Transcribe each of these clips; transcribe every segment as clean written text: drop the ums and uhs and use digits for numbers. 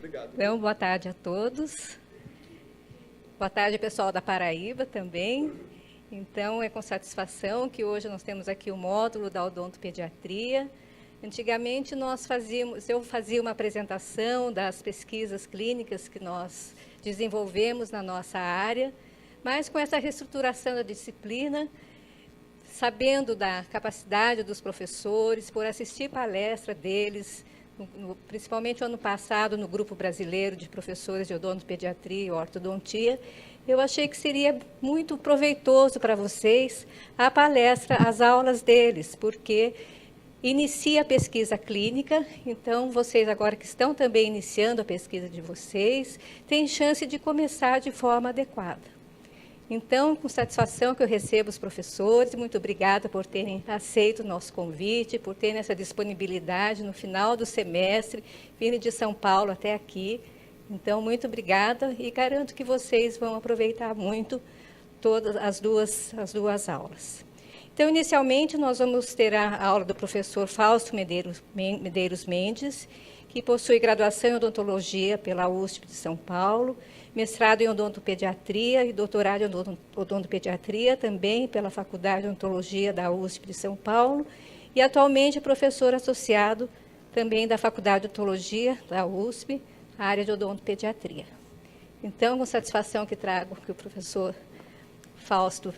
Obrigado. Então, boa tarde a todos. Boa tarde, pessoal da Paraíba também. Então, é com satisfação que hoje nós temos aqui o módulo da odontopediatria. Antigamente, eu fazia uma apresentação das pesquisas clínicas que nós desenvolvemos na nossa área, mas com essa reestruturação da disciplina, sabendo da capacidade dos professores, por assistir palestra deles, principalmente o ano passado, no Grupo Brasileiro de Professores de Odontopediatria e Ortodontia, eu achei que seria muito proveitoso para vocês a palestra, as aulas deles, porque inicia a pesquisa clínica, então vocês agora que estão também iniciando a pesquisa de vocês, têm chance de começar de forma adequada. Então, com satisfação que eu recebo os professores, muito obrigada por terem aceito o nosso convite, por terem essa disponibilidade no final do semestre, vindo de São Paulo até aqui. Então, muito obrigada e garanto que vocês vão aproveitar muito todas as duas aulas. Então, inicialmente, nós vamos ter a aula do professor Fausto Medeiros Mendes, que possui graduação em odontologia pela USP de São Paulo, mestrado em odontopediatria e doutorado em odontopediatria também pela Faculdade de Odontologia da USP de São Paulo e atualmente é professor associado também da Faculdade de Odontologia da USP, área de odontopediatria. Então, com satisfação que trago que o professor Fausto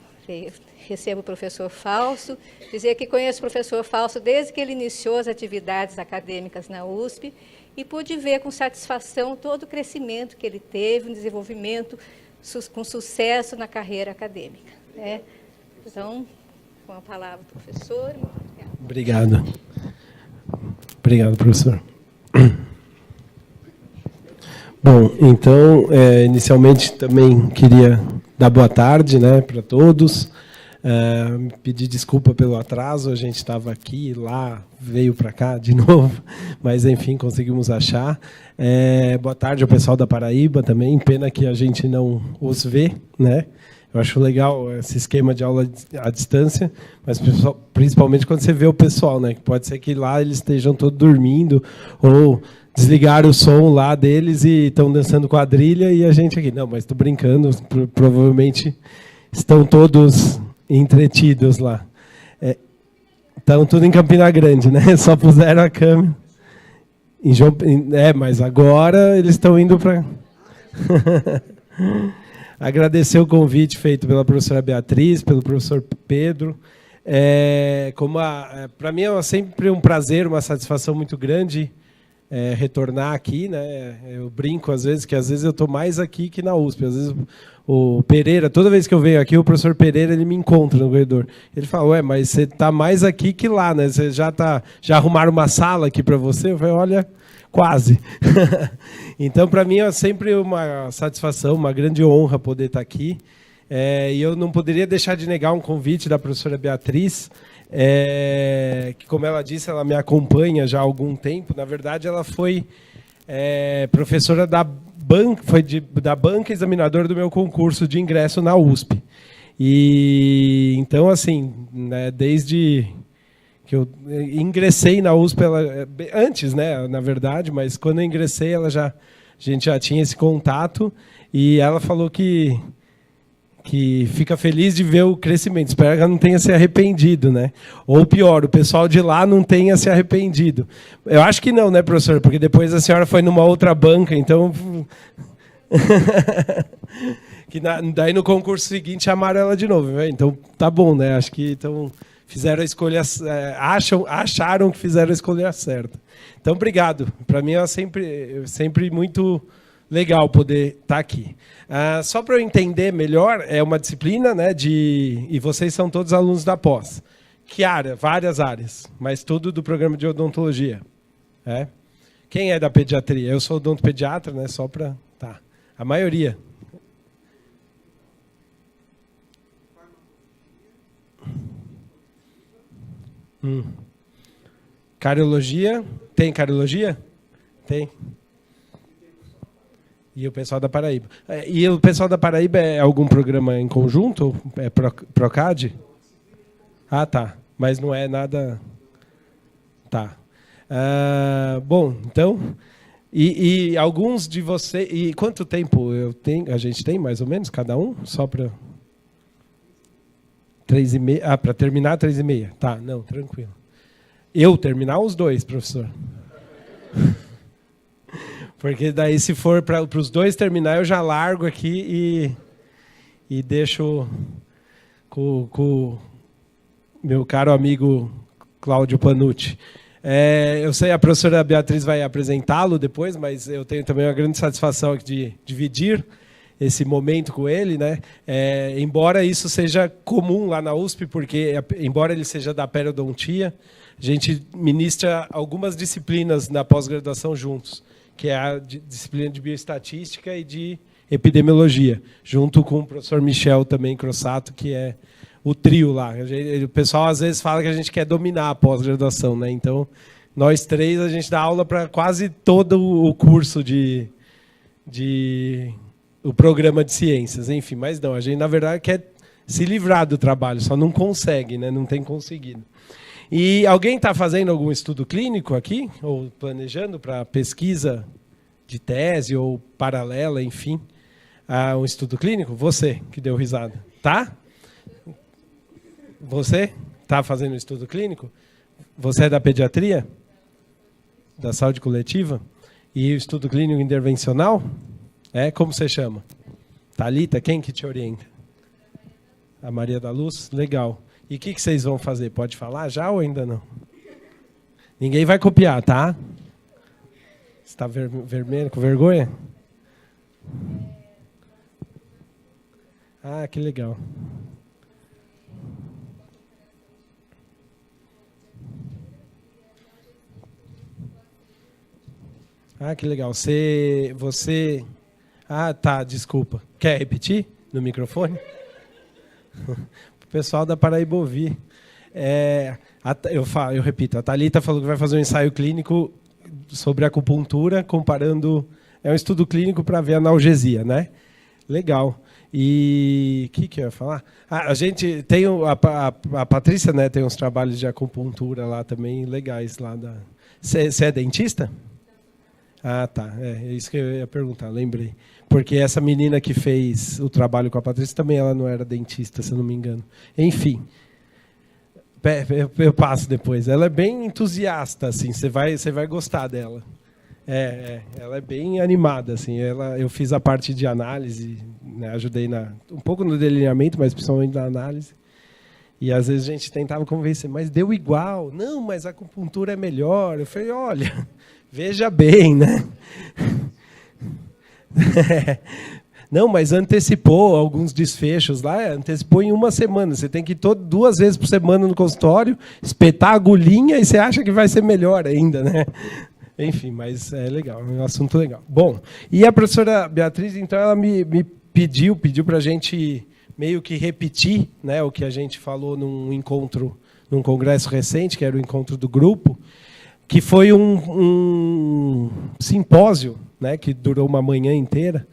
recebo o professor Fausto, dizer que conheço o professor Fausto desde que ele iniciou as atividades acadêmicas na USP e pude ver com satisfação todo o crescimento que ele teve, um desenvolvimento com sucesso na carreira acadêmica. Né? Então, com a palavra, professor. Obrigado. Obrigado, professor. Bom, então, inicialmente também queria dar boa tarde, né, para todos. Pedir desculpa pelo atraso, a gente estava aqui, lá, veio para cá de novo, mas, enfim, conseguimos achar. Boa tarde ao pessoal da Paraíba também, pena que a gente não os vê, né? Eu acho legal esse esquema de aula à distância, mas principalmente quando você vê o pessoal, né? Que pode ser que lá eles estejam todos dormindo, ou desligaram o som lá deles e estão dançando quadrilha e a gente aqui. Não, mas estou brincando, provavelmente estão todos entretidos lá. Estão tudo em Campina Grande, né? Só puseram a câmera. Mas agora eles estão indo para... Agradecer o convite feito pela professora Beatriz, pelo professor Pedro. Para mim é sempre um prazer, uma satisfação muito grande retornar aqui, né? Eu brinco às vezes eu estou mais aqui que na USP. Às vezes o Pereira, toda vez que eu venho aqui, o professor Pereira ele me encontra no corredor. Ele fala, ué, mas você está mais aqui que lá, né? Você já arrumaram uma sala aqui para você? Eu falei, olha, quase. Então, para mim é sempre uma satisfação, uma grande honra poder estar aqui. E eu não poderia deixar de negar um convite da professora Beatriz, que, como ela disse, ela me acompanha já há algum tempo. Na verdade, ela foi professora da banca examinadora do meu concurso de ingresso na USP. E então, assim, né, desde que eu ingressei na USP, antes, né, na verdade, mas quando eu ingressei, a gente já tinha esse contato, e ela falou que fica feliz de ver o crescimento. Espero que ela não tenha se arrependido, né? Ou pior, o pessoal de lá não tenha se arrependido. Eu acho que não, né, professor? Porque depois a senhora foi numa outra banca, então... daí no concurso seguinte chamaram ela de novo. Né? Então tá bom, né? Acho que fizeram a escolha... acharam que fizeram a escolha certa. Então, obrigado. Para mim é sempre muito... legal poder estar aqui. Só para eu entender melhor, é uma disciplina, né, e vocês são todos alunos da pós. Que área? Várias áreas, mas tudo do programa de odontologia. Quem é da pediatria? Eu sou odontopediatra, né, só para... Tá. A maioria. Cardiologia? Tem cardiologia? Tem. E o pessoal da Paraíba. E o pessoal da Paraíba é algum programa em conjunto? É Procad? Ah, tá. Mas não é nada... Tá. Bom, então, E alguns de vocês... E quanto tempo a gente tem, mais ou menos, cada um? Só para... 3h30. Ah, para terminar 3h30. Tá, não, tranquilo. Eu terminar os 2, professor. Porque daí, se for para os 2 terminar, eu já largo aqui e deixo com o meu caro amigo Cláudio Panucci. Eu sei, a professora Beatriz vai apresentá-lo depois, mas eu tenho também uma grande satisfação de dividir esse momento com ele, né? Embora isso seja comum lá na USP, porque, embora ele seja da periodontia, a gente ministra algumas disciplinas na pós-graduação juntos, que é a disciplina de bioestatística e de epidemiologia, junto com o professor Michel também Crossato, que é o trio lá. O pessoal às vezes fala que a gente quer dominar a pós-graduação, né? Então, nós 3, a gente dá aula para quase todo o curso o programa de ciências, enfim, mas não, a gente na verdade quer se livrar do trabalho, só não consegue, né? Não tem conseguido. E alguém está fazendo algum estudo clínico aqui, ou planejando para pesquisa de tese ou paralela, enfim, um estudo clínico? Você que deu risada, tá? Você está fazendo um estudo clínico? Você é da pediatria? Da saúde coletiva? E o estudo clínico intervencional? Como você chama? Thalita, quem que te orienta? A Maria da Luz? Legal. E o que vocês vão fazer? Pode falar já ou ainda não? Ninguém vai copiar, tá? Você está vermelho, com vergonha? Ah, que legal. Ah, que legal. Você... Ah, tá, desculpa. Quer repetir no microfone? O pessoal da Paraíba ouvir. Eu repito, a Thalita falou que vai fazer um ensaio clínico sobre acupuntura, comparando... É um estudo clínico para ver analgesia, né? Legal. E o que eu ia falar? A gente tem... A Patrícia, né, tem uns trabalhos de acupuntura lá também legais. Você é dentista? Ah, tá. É isso que eu ia perguntar, lembrei. Porque essa menina que fez o trabalho com a Patrícia também ela não era dentista, se eu não me engano. Enfim, eu passo depois. Ela é bem entusiasta, assim, você vai gostar dela. Ela é bem animada, assim. Eu fiz a parte de análise, né, ajudei um pouco no delineamento, mas principalmente na análise. E às vezes a gente tentava convencer, mas deu igual. Não, mas a acupuntura é melhor. Eu falei, olha... Veja bem, né? Não, mas antecipou alguns desfechos lá, antecipou em 1 semana. Você tem que ir 2 vezes por semana no consultório, espetar a agulhinha e você acha que vai ser melhor ainda, né? Enfim, mas é legal, é um assunto legal. Bom, e a professora Beatriz, então, ela me pediu para a gente meio que repetir, né, o que a gente falou num congresso recente, que era o encontro do grupo, que foi um simpósio, né, que durou uma manhã inteira,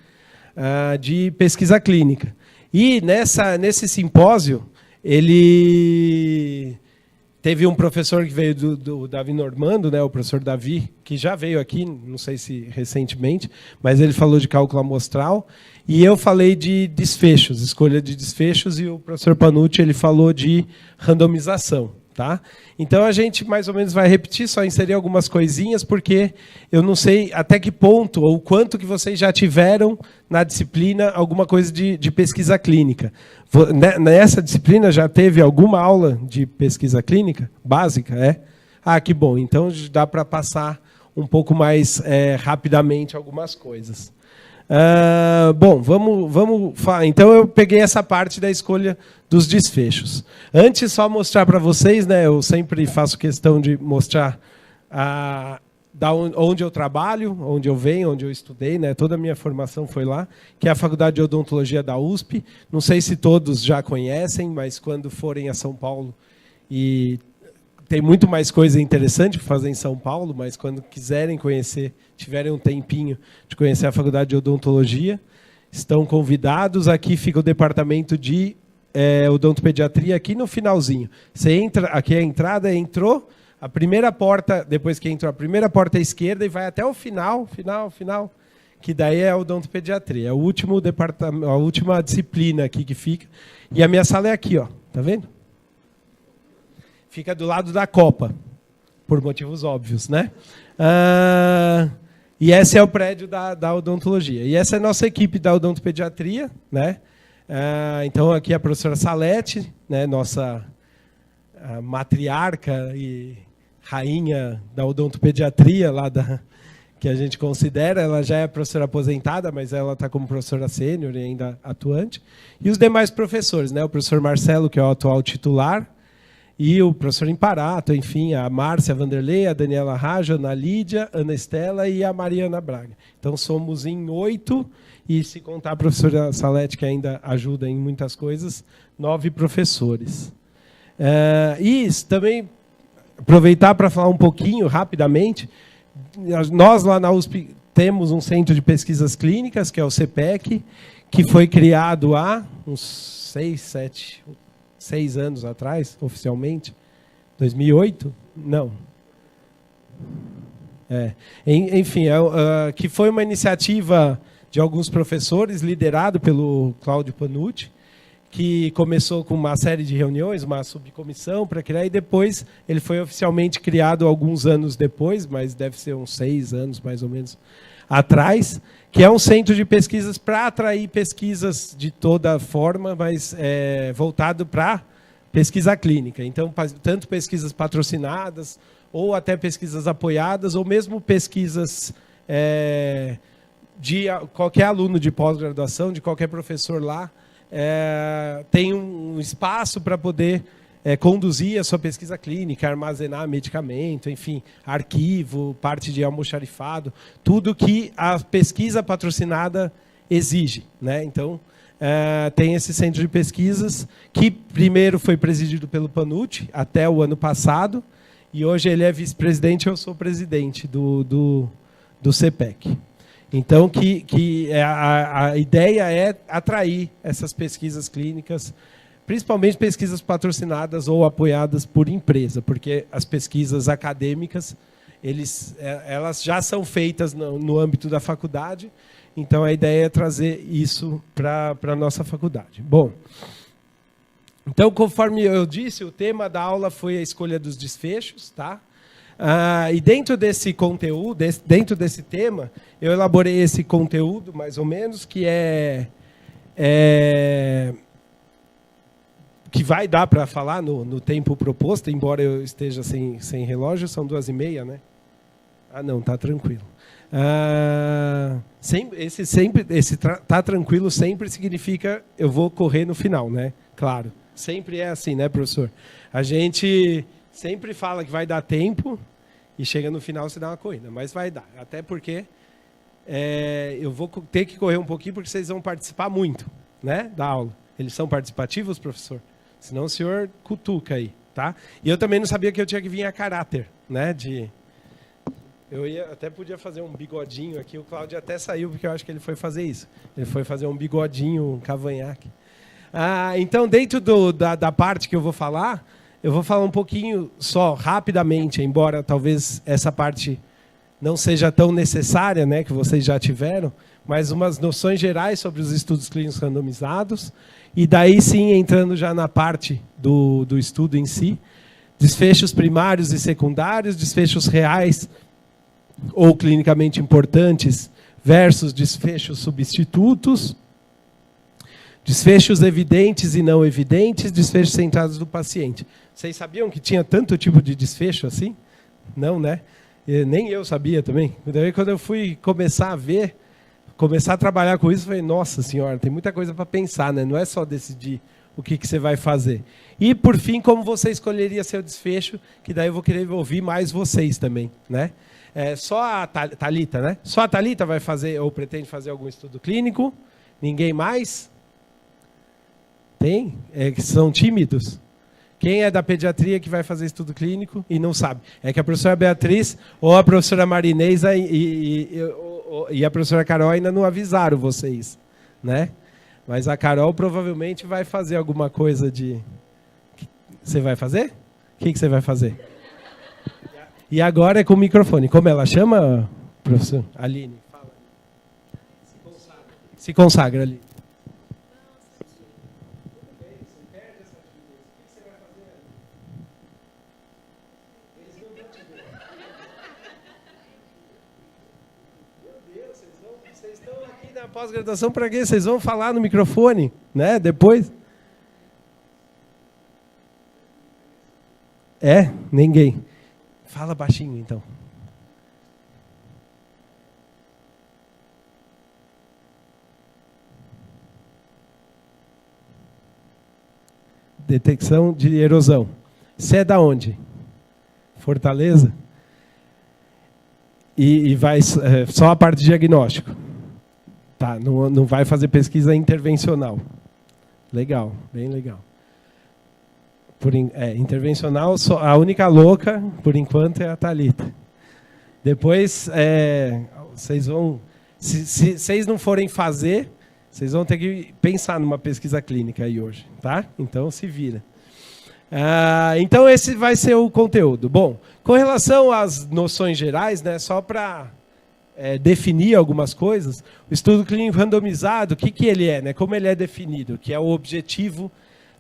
de pesquisa clínica. E nesse simpósio, ele teve um professor que veio do Davi Normando, né, o professor Davi, que já veio aqui, não sei se recentemente, mas ele falou de cálculo amostral, e eu falei de desfechos, escolha de desfechos, e o professor Panucci ele falou de randomização. Tá? Então, a gente mais ou menos vai repetir, só inserir algumas coisinhas, porque eu não sei até que ponto ou quanto que vocês já tiveram na disciplina alguma coisa de pesquisa clínica. Nessa disciplina já teve alguma aula de pesquisa clínica básica? Ah, que bom. Então, dá para passar um pouco mais rapidamente algumas coisas. Bom, vamos falar. Então, eu peguei essa parte da escolha dos desfechos. Antes, só mostrar para vocês, né, eu sempre faço questão de mostrar onde eu trabalho, onde eu venho, onde eu estudei, né, toda a minha formação foi lá, que é a Faculdade de Odontologia da USP. Não sei se todos já conhecem, mas quando forem a São Paulo, e tem muito mais coisa interessante para fazer em São Paulo, mas quando quiserem conhecer, tiverem um tempinho de conhecer a Faculdade de Odontologia, estão convidados. Aqui fica o departamento de odontopediatria, aqui no finalzinho. Você entra, aqui é a entrada, entrou, A primeira porta, depois que entrou, a primeira porta à esquerda e vai até o final, que daí é a odontopediatria. É o último departamento, a última disciplina aqui que fica. E a minha sala é aqui, ó. Tá vendo? Fica do lado da copa, por motivos óbvios, né? E esse é o prédio da odontologia. E essa é a nossa equipe da odontopediatria, né? Então, aqui é a professora Salete, né? Nossa matriarca e rainha da odontopediatria, lá que a gente considera. Ela já é professora aposentada, mas ela está como professora sênior e ainda atuante. E os demais professores, né? O professor Marcelo, que é o atual titular, e o professor Imparato, enfim, a Márcia Vanderlei, a Daniela Raja, a Ana Lídia, a Ana Estela e a Mariana Braga. Então, somos em 8, e se contar a professora Salete, que ainda ajuda em muitas coisas, 9 professores. E também, aproveitar para falar um pouquinho, rapidamente, nós lá na USP temos um centro de pesquisas clínicas, que é o CPEC, que foi criado há uns 6 anos atrás, oficialmente. 2008? Não. Enfim, que foi uma iniciativa de alguns professores, liderado pelo Cláudio Panucci, que começou com uma série de reuniões, uma subcomissão para criar, e depois ele foi oficialmente criado alguns anos depois, mas deve ser uns 6 anos, mais ou menos, atrás, que é um centro de pesquisas para atrair pesquisas de toda forma, mas voltado para pesquisa clínica. Então, tanto pesquisas patrocinadas, ou até pesquisas apoiadas, ou mesmo pesquisas de qualquer aluno de pós-graduação, de qualquer professor lá, tem um espaço para poder conduzir a sua pesquisa clínica, armazenar medicamento, enfim, arquivo, parte de almoxarifado, tudo que a pesquisa patrocinada exige, né? Então, tem esse centro de pesquisas, que primeiro foi presidido pelo Panucci, até o ano passado, e hoje ele é vice-presidente e eu sou presidente do CPEC. Então, a ideia é atrair essas pesquisas clínicas, principalmente pesquisas patrocinadas ou apoiadas por empresa, porque as pesquisas acadêmicas, elas já são feitas no âmbito da faculdade, então a ideia é trazer isso para a nossa faculdade. Bom, então, conforme eu disse, o tema da aula foi a escolha dos desfechos, tá? E dentro desse conteúdo, dentro desse tema, eu elaborei esse conteúdo, mais ou menos, que que vai dar para falar no tempo proposto, embora eu esteja sem relógio, são 2h30, né? Não, tá tranquilo. Esse tá tranquilo sempre significa eu vou correr no final, né? Claro, sempre é assim, né, professor? A gente sempre fala que vai dar tempo e chega no final você dá uma corrida, mas vai dar. Até porque eu vou ter que correr um pouquinho porque vocês vão participar muito, né, da aula. Eles são participativos, professor? Senão o senhor cutuca aí, tá? E eu também não sabia que eu tinha que vir a caráter, né? Eu até podia fazer um bigodinho aqui, o Cláudio até saiu porque eu acho que ele foi fazer isso. Ele foi fazer um bigodinho, um cavanhaque. Então, dentro da parte que eu vou falar um pouquinho só, rapidamente, embora talvez essa parte não seja tão necessária, né, que vocês já tiveram, mas umas noções gerais sobre os estudos clínicos randomizados, e daí sim, entrando já na parte do estudo em si, desfechos primários e secundários, desfechos reais ou clinicamente importantes versus desfechos substitutos, desfechos evidentes e não evidentes, desfechos centrados no paciente. Vocês sabiam que tinha tanto tipo de desfecho assim? Não, né? Nem eu sabia também. Daí, quando eu fui começar a trabalhar com isso, eu falei, nossa senhora, tem muita coisa para pensar, né? Não é só decidir o que você vai fazer. E, por fim, como você escolheria seu desfecho, que daí eu vou querer ouvir mais vocês também, né? Só a Thalita, né? Só a Thalita vai fazer, ou pretende fazer algum estudo clínico? Ninguém mais? Tem? Que são tímidos? Quem é da pediatria que vai fazer estudo clínico e não sabe? É que a professora Beatriz ou a professora Marinês e a professora Carol ainda não avisaram vocês, né? Mas a Carol provavelmente vai fazer alguma coisa de... Você vai fazer? O que você vai fazer? E agora é com o microfone. Como ela chama, professor? Aline. Fala. Se consagra, Aline. Vocês estão aqui na pós-graduação para quê? Vocês vão falar no microfone, né? Depois. Ninguém. Fala baixinho, então. Detecção de erosão. Você é da onde? Fortaleza? E vai só a parte de diagnóstico. Tá, não vai fazer pesquisa intervencional. Legal, bem legal. Intervencional, a única louca, por enquanto, é a Thalita. Depois, vocês vão... Se vocês não forem fazer, vocês vão ter que pensar numa pesquisa clínica aí hoje, tá? Então, se vira. Então, esse vai ser o conteúdo. Bom, com relação às noções gerais, né, só para definir algumas coisas, o estudo clínico randomizado, o que ele é, né, como ele é definido, que é o objetivo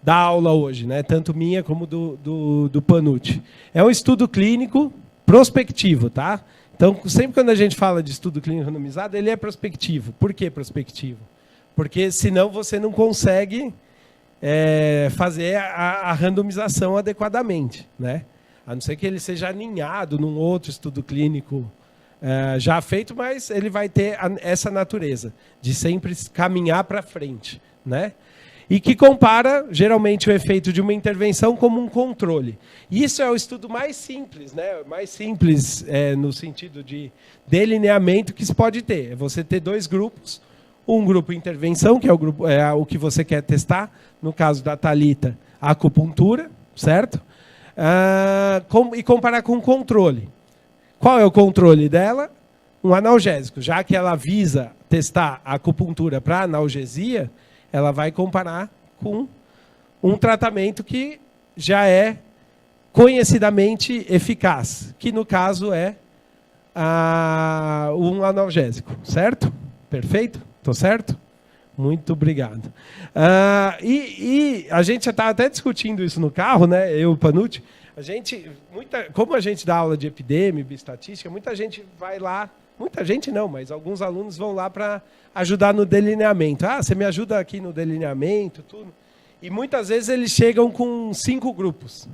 da aula hoje, né, tanto minha como do Panucci. É um estudo clínico prospectivo, tá? Então, sempre quando a gente fala de estudo clínico randomizado, ele é prospectivo. Por que prospectivo? Porque senão você não consegue fazer a randomização adequadamente, né? A não ser que ele seja aninhado num outro estudo clínico já feito, mas ele vai ter essa natureza de sempre caminhar para frente, né? E que compara, geralmente, o efeito de uma intervenção como um controle. Isso é o estudo mais simples, né? Mais simples no sentido de delineamento que se pode ter. É você ter dois grupos, um grupo intervenção, que é o que você quer testar, no caso da Thalita, a acupuntura, certo? E comparar com o controle. Qual é o controle dela? Um analgésico. Já que ela visa testar a acupuntura para analgesia, ela vai comparar com um tratamento que já é conhecidamente eficaz, que no caso é um analgésico, certo? Perfeito? Estou certo? Muito obrigado. E a gente já estava até discutindo isso no carro, né? Eu e o Panucci. Como a gente dá aula de epidemia, bioestatística, muita gente vai lá. Muita gente não, mas alguns alunos vão lá para ajudar no delineamento. Você me ajuda aqui no delineamento, tudo. E muitas vezes eles chegam com 5 grupos,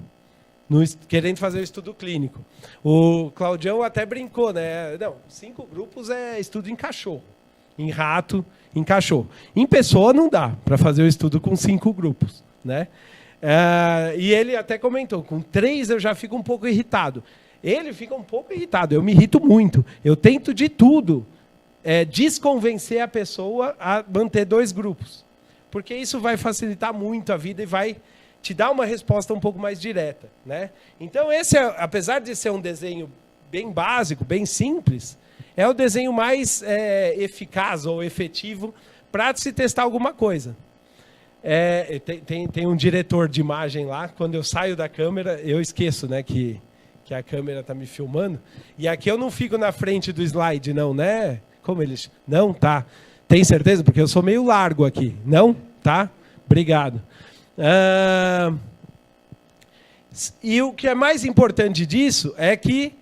querendo fazer o estudo clínico. O Claudião até brincou, né? Não, 5 grupos é estudo em cachorro, em rato, em cachorro. Em pessoa não dá para fazer o estudo com 5 grupos, né? E ele até comentou, com 3 eu já fico um pouco irritado. Ele fica um pouco irritado, eu me irrito muito. Eu tento de tudo desconvencer a pessoa a manter 2 grupos. Porque isso vai facilitar muito a vida e vai te dar uma resposta um pouco mais direta, né? Então, apesar de ser um desenho bem básico, bem simples, é o desenho mais eficaz ou efetivo para se testar alguma coisa. Tem um diretor de imagem lá, quando eu saio da câmera, eu esqueço, né, que a câmera está me filmando. E aqui eu não fico na frente do slide, não, né? Como eles... Não, tá. Tem certeza? Porque eu sou meio largo aqui. Não? Tá? Obrigado. E o que é mais importante disso é que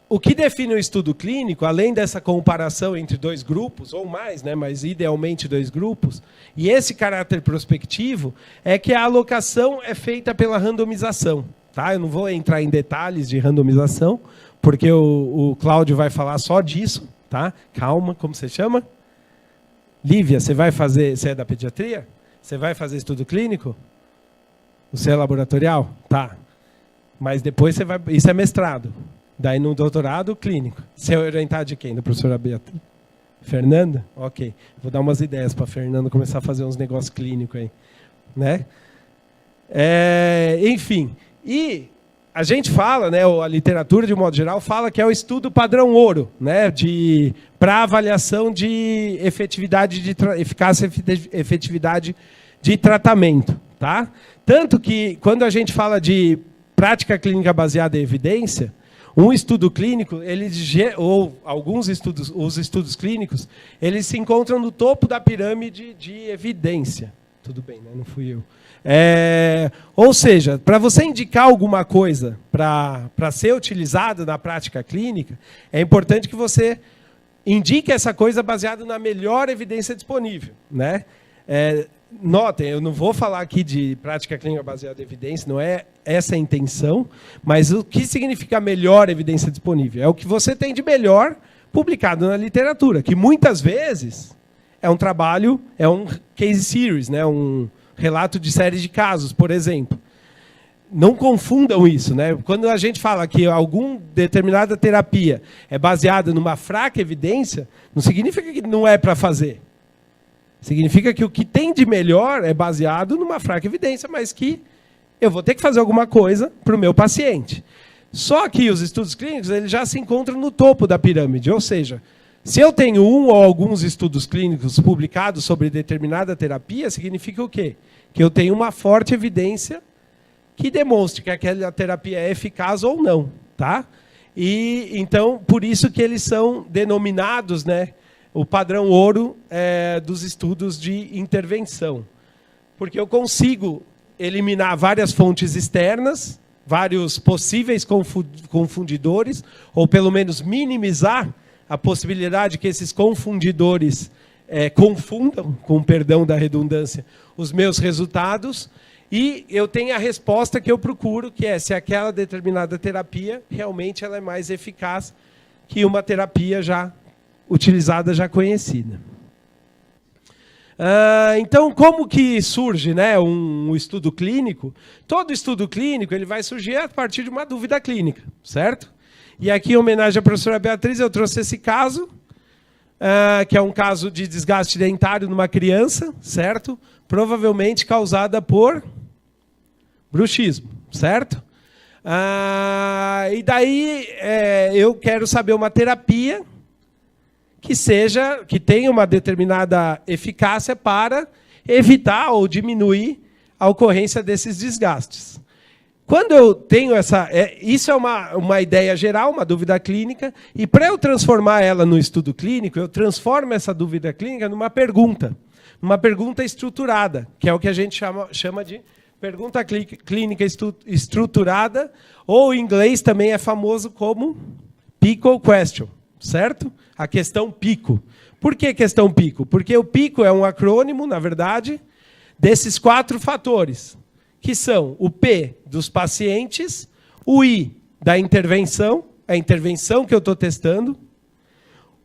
o que define o estudo clínico, além dessa comparação entre 2 grupos, ou mais, né, mas idealmente 2 grupos, e esse caráter prospectivo, é que a alocação é feita pela randomização. Tá? Eu não vou entrar em detalhes de randomização, porque o Cláudio vai falar só disso. Tá? Calma, como você chama? Lívia, você é da pediatria? Você vai fazer estudo clínico? Você é laboratorial? Tá. Mas depois você vai... Isso é mestrado. Daí no doutorado, clínico. Você é orientado de quem? Da professora Beatriz? Fernanda? Ok. Vou dar umas ideias para a Fernanda começar a fazer uns negócios clínicos aí. Né? Enfim... E a gente fala, né, a literatura, de modo geral, fala que é o estudo padrão ouro, né, para avaliação de eficácia e efetividade de tratamento. Tá? Tanto que, quando a gente fala de prática clínica baseada em evidência, Um estudo clínico, ou alguns estudos, os estudos clínicos, eles se encontram no topo da pirâmide de evidência. Tudo bem, né? Não fui eu. Ou seja, para você indicar alguma coisa para ser utilizada na prática clínica, é importante que você indique essa coisa baseada na melhor evidência disponível, né? Notem, eu não vou falar aqui de prática clínica baseada em evidência, não é essa a intenção, mas o que significa melhor evidência disponível? É o que você tem de melhor publicado na literatura, que muitas vezes é um trabalho, é um case series, né? Um relato de série de casos, por exemplo. Não confundam isso, né? Quando a gente fala que alguma determinada terapia é baseada numa fraca evidência, não significa que não é para fazer. Significa que o que tem de melhor é baseado numa fraca evidência, mas que eu vou ter que fazer alguma coisa para o meu paciente. Só que os estudos clínicos eles já se encontram no topo da pirâmide, ou seja, se eu tenho um ou alguns estudos clínicos publicados sobre determinada terapia, significa o quê? Que eu tenho uma forte evidência que demonstre que aquela terapia é eficaz ou não, tá? E então, por isso que eles são denominados, né, o padrão ouro dos estudos de intervenção. Porque eu consigo eliminar várias fontes externas, vários possíveis confundidores, ou pelo menos minimizar a possibilidade que esses confundidores confundam, com perdão da redundância, os meus resultados, e eu tenho a resposta que eu procuro, que é se aquela determinada terapia realmente ela é mais eficaz que uma terapia já utilizada, já conhecida. Então, como que surge, né, um estudo clínico? Todo estudo clínico ele vai surgir a partir de uma dúvida clínica, certo? E aqui, em homenagem à professora Beatriz, eu trouxe esse caso, que é um caso de desgaste dentário numa criança, certo? Provavelmente causada por bruxismo, certo? E daí eu quero saber uma terapia que tenha uma determinada eficácia para evitar ou diminuir a ocorrência desses desgastes. Quando eu tenho isso é uma ideia geral, uma dúvida clínica, e para eu transformar ela no estudo clínico, eu transformo essa dúvida clínica numa pergunta estruturada, que é o que a gente chama de pergunta clínica estruturada, ou em inglês também é famoso como PICO question, certo? A questão PICO. Por que questão PICO? Porque o PICO é um acrônimo, na verdade, desses 4 fatores, que são o P dos pacientes, o I da intervenção, a intervenção que eu estou testando,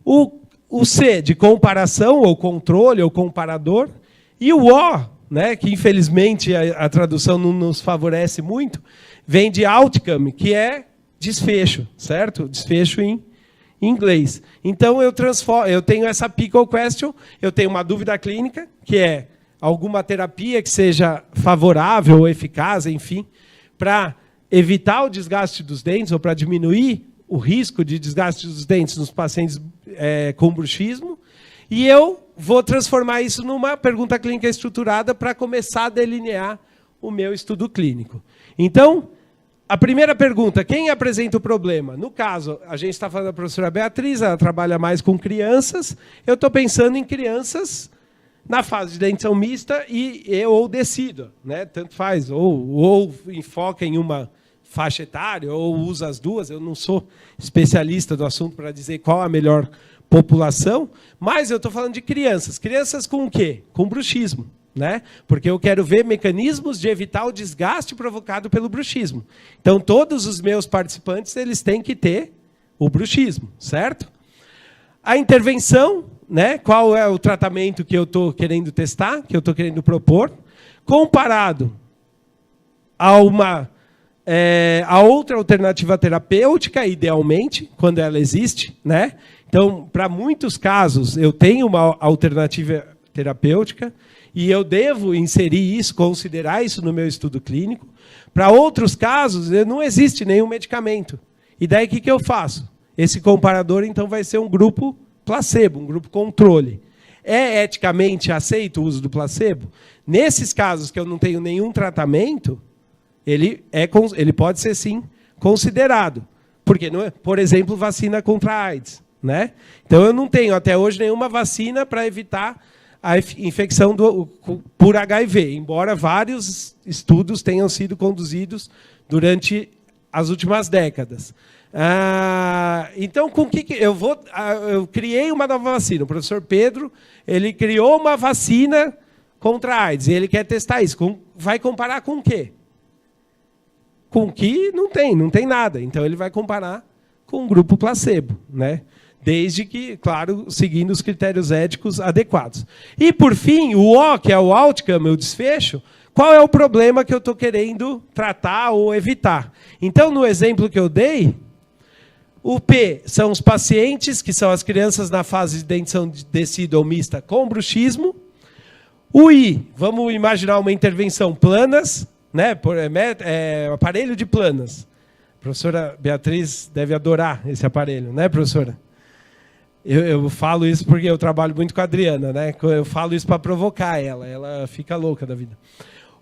o C de comparação, ou controle, ou comparador, e o O, né, que infelizmente a tradução não nos favorece muito, vem de outcome, que é desfecho, certo? Desfecho em inglês. Então, eu tenho essa PICO question, eu tenho uma dúvida clínica, que é alguma terapia que seja favorável ou eficaz, enfim, para evitar o desgaste dos dentes ou para diminuir o risco de desgaste dos dentes nos pacientes com bruxismo, e eu vou transformar isso numa pergunta clínica estruturada para começar a delinear o meu estudo clínico. Então, a primeira pergunta, quem apresenta o problema? No caso, a gente está falando da professora Beatriz, ela trabalha mais com crianças, eu estou pensando em crianças na fase de dentição mista ou decídua, né? Tanto faz, ou enfoca em uma faixa etária, ou usa as duas, eu não sou especialista do assunto para dizer qual a melhor população, mas eu estou falando de crianças. Crianças com o quê? Com bruxismo, né? Porque eu quero ver mecanismos de evitar o desgaste provocado pelo bruxismo. Então, todos os meus participantes eles têm que ter o bruxismo, certo? A intervenção, né? Qual é o tratamento que eu estou querendo testar, que eu estou querendo propor, comparado a a outra alternativa terapêutica, idealmente, quando ela existe, né? Então, para muitos casos, eu tenho uma alternativa terapêutica e eu devo inserir isso, considerar isso no meu estudo clínico. Para outros casos, não existe nenhum medicamento. E daí, o que eu faço? Esse comparador, então, vai ser um grupo placebo, um grupo controle. É eticamente aceito o uso do placebo? Nesses casos que eu não tenho nenhum tratamento, ele pode ser, sim, considerado. Porque, por exemplo, vacina contra a AIDS. Né? Então, eu não tenho, até hoje, nenhuma vacina para evitar a infecção por HIV, embora vários estudos tenham sido conduzidos durante as últimas décadas. Então, com que eu criei uma nova vacina. O professor Pedro, ele criou uma vacina contra a AIDS, e ele quer testar isso. Vai comparar com o quê? Com o que não tem nada. Então, ele vai comparar com o grupo placebo, né? Desde que, claro, seguindo os critérios éticos adequados. E, por fim, o O, que é o outcome, o desfecho, qual é o problema que eu estou querendo tratar ou evitar? Então, no exemplo que eu dei, o P são os pacientes, que são as crianças na fase de dentição descida ou mista com bruxismo. O I, vamos imaginar uma intervenção planas, né? Aparelho de planas. A professora Beatriz deve adorar esse aparelho, né, professora? Eu falo isso porque eu trabalho muito com a Adriana, né? Eu falo isso para provocar ela fica louca da vida.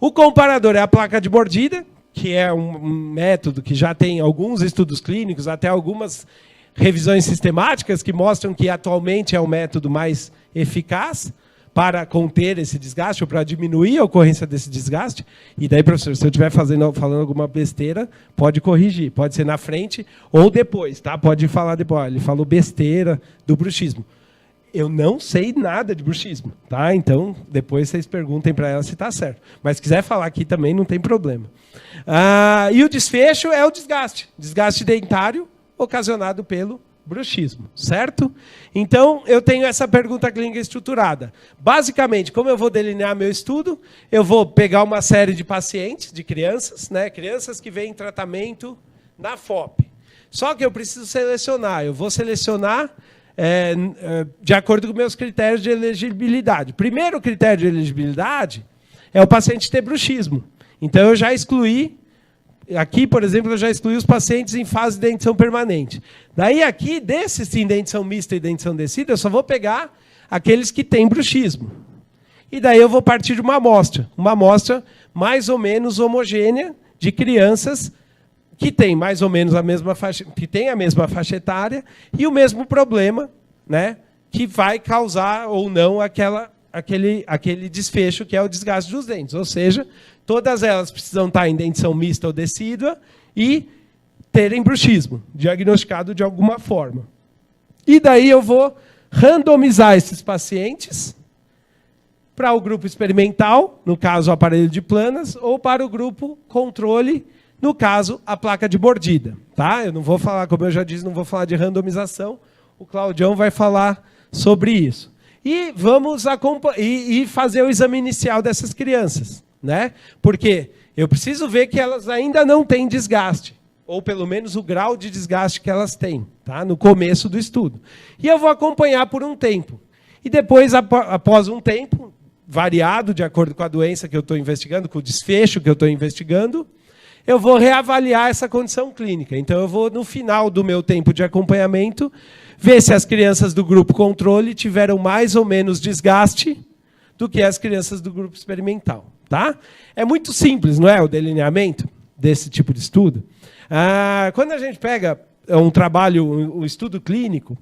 O comparador é a placa de mordida, que é um método que já tem alguns estudos clínicos, até algumas revisões sistemáticas que mostram que atualmente é o método mais eficaz para conter esse desgaste ou para diminuir a ocorrência desse desgaste. E daí, professor, se eu estiver falando alguma besteira, pode corrigir. Pode ser na frente ou depois, tá? Pode falar depois. Ele falou besteira do bruxismo. Eu não sei nada de bruxismo, tá? Então, depois vocês perguntem para ela se está certo. Mas se quiser falar aqui também, não tem problema. E o desfecho é o desgaste. Desgaste dentário ocasionado pelo bruxismo, certo? Então, eu tenho essa pergunta clínica estruturada. Basicamente, como eu vou delinear meu estudo? Eu vou pegar uma série de pacientes, de crianças, né? Crianças que vêm em tratamento na FOP. Só que eu preciso selecionar. Eu vou selecionar de acordo com meus critérios de elegibilidade. Primeiro critério de elegibilidade é o paciente ter bruxismo. Então, eu já excluí. Aqui, por exemplo, eu já excluí os pacientes em fase de dentição permanente. Daí, aqui, desses em dentição mista e dentição descida, eu só vou pegar aqueles que têm bruxismo. E daí eu vou partir de uma amostra mais ou menos homogênea de crianças que têm mais ou menos a mesma faixa etária e o mesmo problema, né, que vai causar ou não aquele desfecho que é o desgaste dos dentes. Ou seja, todas elas precisam estar em dentição mista ou decídua e terem bruxismo, diagnosticado de alguma forma. E daí eu vou randomizar esses pacientes para o grupo experimental, no caso o aparelho de planas, ou para o grupo controle, no caso a placa de mordida. Tá? Eu não vou falar, como eu já disse, não vou falar de randomização, o Claudião vai falar sobre isso. E vamos fazer o exame inicial dessas crianças. Né? Porque eu preciso ver que elas ainda não têm desgaste, ou pelo menos o grau de desgaste que elas têm, tá? No começo do estudo. E eu vou acompanhar por um tempo. E depois, após um tempo, variado de acordo com a doença que eu estou investigando, com o desfecho que eu estou investigando, eu vou reavaliar essa condição clínica. Então, eu vou, no final do meu tempo de acompanhamento, ver se as crianças do grupo controle tiveram mais ou menos desgaste do que as crianças do grupo experimental. Tá? É muito simples, não é, o delineamento desse tipo de estudo? Quando a gente pega um trabalho, um estudo clínico,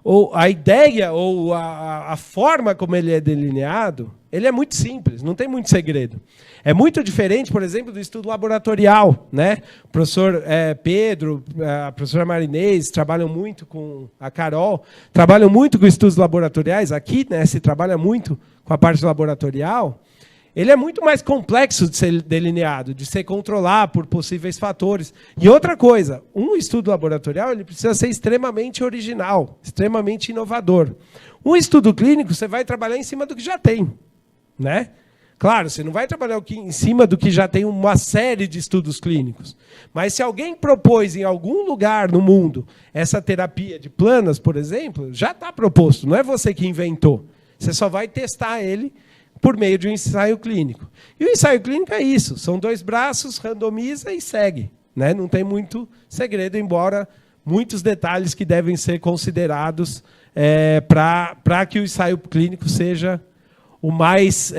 ou a ideia ou a forma como ele é delineado, ele é muito simples, não tem muito segredo. É muito diferente, por exemplo, do estudo laboratorial. Né? O professor Pedro, a professora Marinês trabalham muito com a Carol, trabalham muito com estudos laboratoriais. Aqui, né, se trabalha muito com a parte laboratorial. Ele é muito mais complexo de ser delineado, de se controlar por possíveis fatores. E outra coisa, um estudo laboratorial ele precisa ser extremamente original, extremamente inovador. Um estudo clínico, você vai trabalhar em cima do que já tem. Né? Claro, você não vai trabalhar em cima do que já tem uma série de estudos clínicos. Mas se alguém propôs em algum lugar no mundo essa terapia de planas, por exemplo, já está proposto, não é você que inventou. Você só vai testar ele por meio de um ensaio clínico. E o ensaio clínico é isso, são 2 braços, randomiza e segue. Né? Não tem muito segredo, embora muitos detalhes que devem ser considerados para que o ensaio clínico seja o mais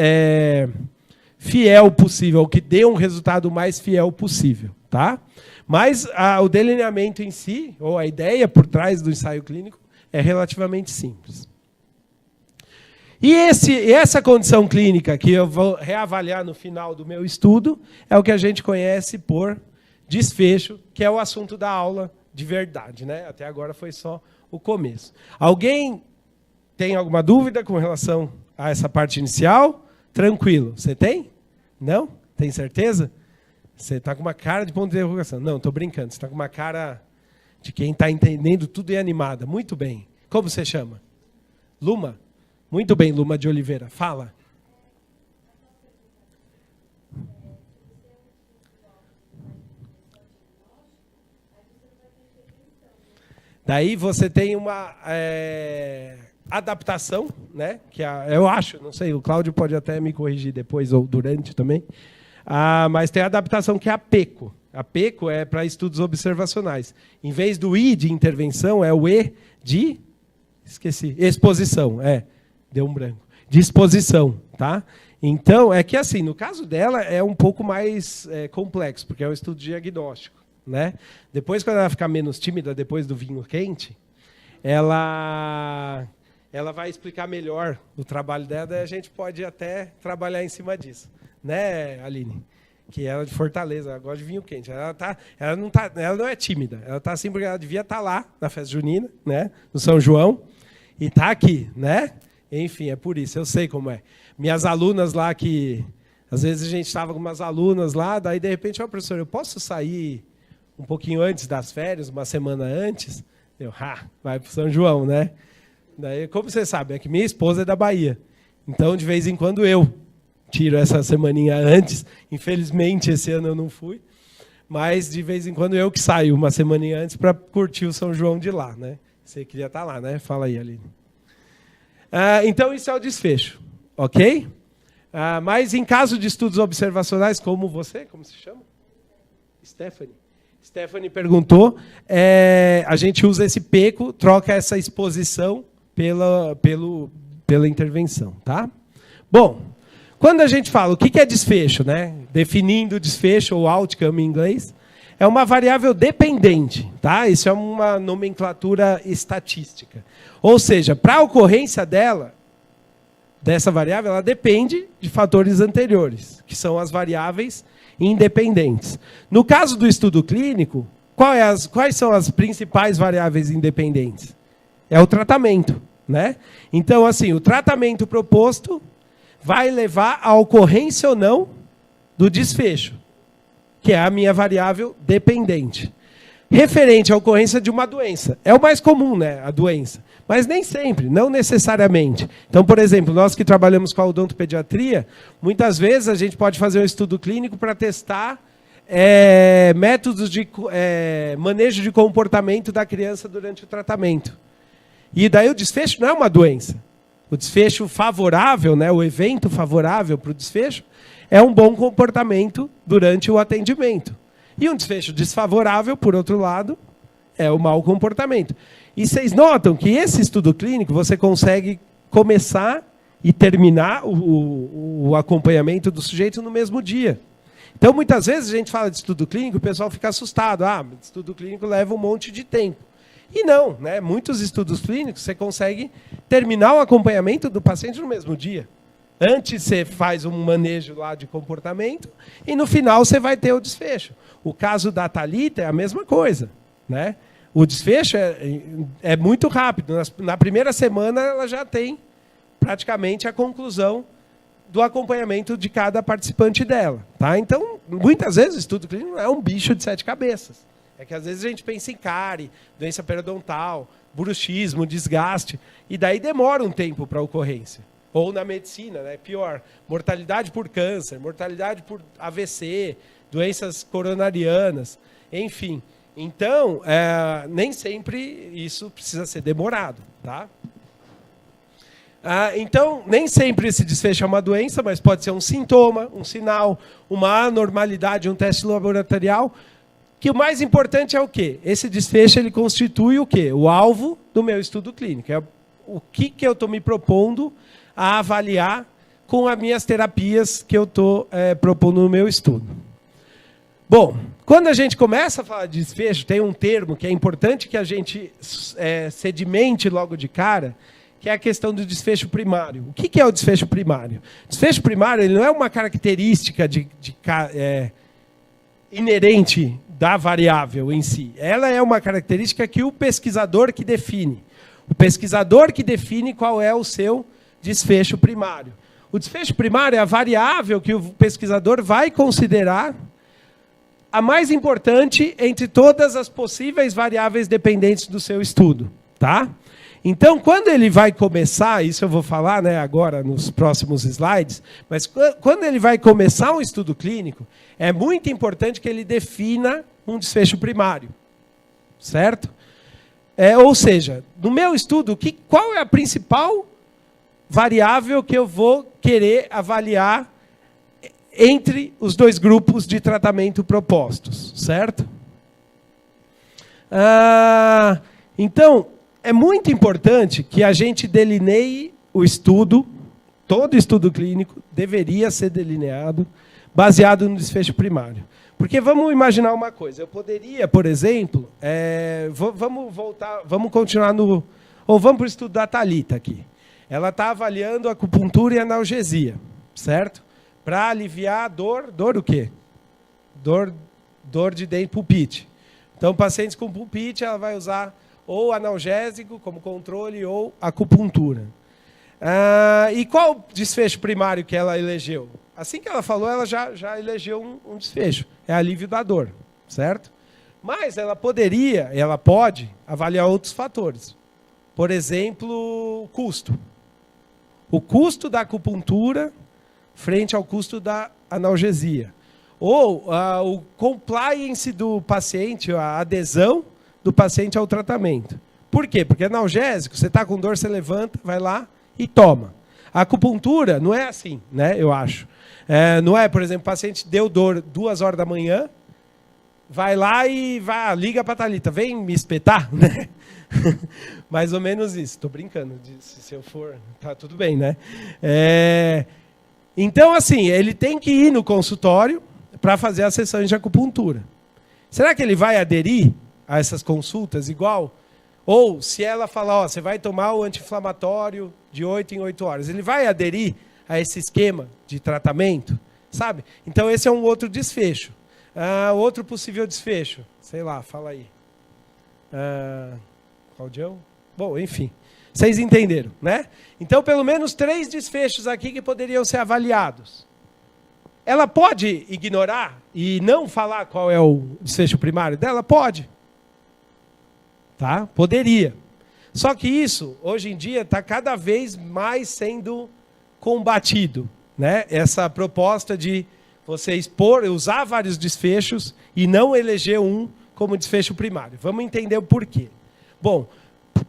fiel possível, que dê um resultado mais fiel possível. Tá? Mas o delineamento em si, ou a ideia por trás do ensaio clínico, é relativamente simples. E essa condição clínica que eu vou reavaliar no final do meu estudo é o que a gente conhece por desfecho, que é o assunto da aula de verdade, né? Até agora foi só o começo. Alguém tem alguma dúvida com relação a essa parte inicial? Tranquilo. Você tem? Não? Tem certeza? Você está com uma cara de ponto de interrogação. Não, estou brincando. Você está com uma cara de quem está entendendo tudo e animada. Muito bem. Como você chama? Luma? Muito bem, Luma de Oliveira. Fala. Daí você tem uma adaptação, né? Que eu acho, não sei, o Cláudio pode até me corrigir depois ou durante também. Mas tem a adaptação que é a PECO. A PECO é para estudos observacionais. Em vez do I de intervenção, é o E de... Esqueci. Exposição. Deu um branco. De exposição, tá? Então, é que assim, no caso dela, é um pouco mais complexo, porque é um estudo diagnóstico, né? Depois, quando ela ficar menos tímida, depois do vinho quente, ela vai explicar melhor o trabalho dela, daí a gente pode até trabalhar em cima disso. Né, Aline? Que ela é de Fortaleza, ela gosta de vinho quente. Ela não é tímida, ela está assim porque ela devia estar lá na festa junina, né, no São João, e está aqui, né? Enfim, é por isso, eu sei como é. Minhas alunas lá que... Às vezes a gente estava com umas alunas lá, daí de repente, professor, eu posso sair um pouquinho antes das férias, uma semana antes? Vai para o São João, né? Daí, como você sabe, é que minha esposa é da Bahia. Então, de vez em quando, eu tiro essa semaninha antes. Infelizmente, esse ano eu não fui. Mas, de vez em quando, eu que saio uma semaninha antes para curtir o São João de lá, né? Você queria estar lá, né? Fala aí, Aline. Então, isso é o desfecho, ok? Mas, em caso de estudos observacionais, como você, como se chama? Stephanie perguntou, a gente usa esse PECO, troca essa exposição pela intervenção, tá? Bom, quando a gente fala o que é desfecho, né? Definindo desfecho, ou outcome em inglês, é uma variável dependente, tá? Isso é uma nomenclatura estatística. Ou seja, para a ocorrência dessa variável, ela depende de fatores anteriores, que são as variáveis independentes. No caso do estudo clínico, quais são as principais variáveis independentes? É o tratamento, né? Então, assim, o tratamento proposto vai levar à ocorrência ou não do desfecho, que é a minha variável dependente. Referente à ocorrência de uma doença. É o mais comum, né, a doença. Mas nem sempre, não necessariamente. Então, por exemplo, nós que trabalhamos com a odontopediatria, muitas vezes a gente pode fazer um estudo clínico para testar métodos de manejo de comportamento da criança durante o tratamento. E daí o desfecho não é uma doença. O desfecho favorável, né, o evento favorável para o desfecho, é um bom comportamento durante o atendimento. E um desfecho desfavorável, por outro lado, é o mau comportamento. E vocês notam que esse estudo clínico você consegue começar e terminar o acompanhamento do sujeito no mesmo dia. Então, muitas vezes a gente fala de estudo clínico e o pessoal fica assustado. Estudo clínico leva um monte de tempo. E não, né? Muitos estudos clínicos você consegue terminar o acompanhamento do paciente no mesmo dia. Antes você faz um manejo lá de comportamento e no final você vai ter o desfecho. O caso da Thalita é a mesma coisa, né? O desfecho é muito rápido. Na primeira semana ela já tem praticamente a conclusão do acompanhamento de cada participante dela, tá? Então, muitas vezes o estudo clínico é um bicho de 7 cabeças. É que às vezes a gente pensa em cárie, doença periodontal, bruxismo, desgaste, e daí demora um tempo para a ocorrência. Ou na medicina, né? Pior, mortalidade por câncer, mortalidade por AVC, doenças coronarianas, enfim. Então, nem sempre isso precisa ser demorado, tá? Então, nem sempre esse desfecho é uma doença, mas pode ser um sintoma, um sinal, uma anormalidade, um teste laboratorial, que o mais importante é o quê? Esse desfecho ele constitui o quê? O alvo do meu estudo clínico. É o que eu estou me propondo a avaliar com as minhas terapias que eu estou propondo no meu estudo. Bom, quando a gente começa a falar de desfecho, tem um termo que é importante que a gente sedimente logo de cara, que é a questão do desfecho primário. O que é o desfecho primário? O desfecho primário ele não é uma característica inerente da variável em si. Ela é uma característica que o pesquisador que define. O pesquisador que define qual é o seu desfecho primário. O desfecho primário é a variável que o pesquisador vai considerar a mais importante entre todas as possíveis variáveis dependentes do seu estudo. Tá? Então, quando ele vai começar, isso eu vou falar, né, agora nos próximos slides, mas quando ele vai começar um estudo clínico, é muito importante que ele defina um desfecho primário. Certo? Ou seja, no meu estudo, qual é a principal variável que eu vou querer avaliar entre os dois grupos de tratamento propostos, certo? Então, é muito importante que a gente delineie o estudo, todo estudo clínico deveria ser delineado baseado no desfecho primário. Porque vamos imaginar uma coisa, eu poderia, por exemplo, vamos continuar ou vamos para o estudo da Thalita aqui. Ela está avaliando acupuntura e analgesia, certo? Para aliviar a dor o quê? Dor de dente, pulpite. Então, pacientes com pulpite, ela vai usar ou analgésico como controle ou acupuntura. E qual o desfecho primário que ela elegeu? Assim que ela falou, ela já elegeu um desfecho. É alívio da dor, certo? Mas ela pode avaliar outros fatores. Por exemplo, custo. O custo da acupuntura frente ao custo da analgesia. Ou o compliance do paciente, a adesão do paciente ao tratamento. Por quê? Porque analgésico, você está com dor, você levanta, vai lá e toma. A acupuntura não é assim, né, eu acho. Não é, por exemplo, o paciente deu dor 2h da manhã, vai lá e liga para a Thalita, vem me espetar, né? Mais ou menos isso. Estou brincando, se eu for, tá tudo bem, né? Então, assim, ele tem que ir no consultório para fazer as sessões de acupuntura. Será que ele vai aderir a essas consultas igual? Ou se ela falar, você vai tomar o anti-inflamatório de 8 em 8 horas, ele vai aderir a esse esquema de tratamento? Sabe? Então, esse é um outro desfecho. Outro possível desfecho, sei lá, fala aí. Claudião? Bom, enfim. Vocês entenderam, né? Então, pelo menos 3 desfechos aqui que poderiam ser avaliados. Ela pode ignorar e não falar qual é o desfecho primário dela? Pode. Tá? Poderia. Só que isso, hoje em dia, está cada vez mais sendo combatido, né? Essa proposta de você usar vários desfechos e não eleger um como desfecho primário. Vamos entender o porquê. Bom,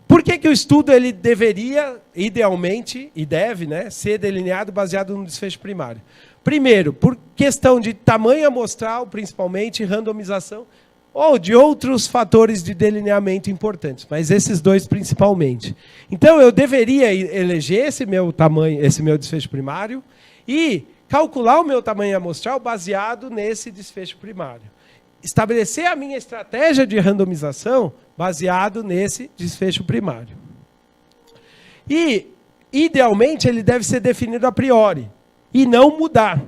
por que o estudo ele deveria, idealmente, e deve, né, ser delineado baseado no desfecho primário? Primeiro, por questão de tamanho amostral, principalmente, randomização, ou de outros fatores de delineamento importantes, mas esses 2 principalmente. Então, eu deveria eleger esse meu desfecho primário e calcular o meu tamanho amostral baseado nesse desfecho primário. Estabelecer a minha estratégia de randomização baseado nesse desfecho primário. E, idealmente, ele deve ser definido a priori e não mudar.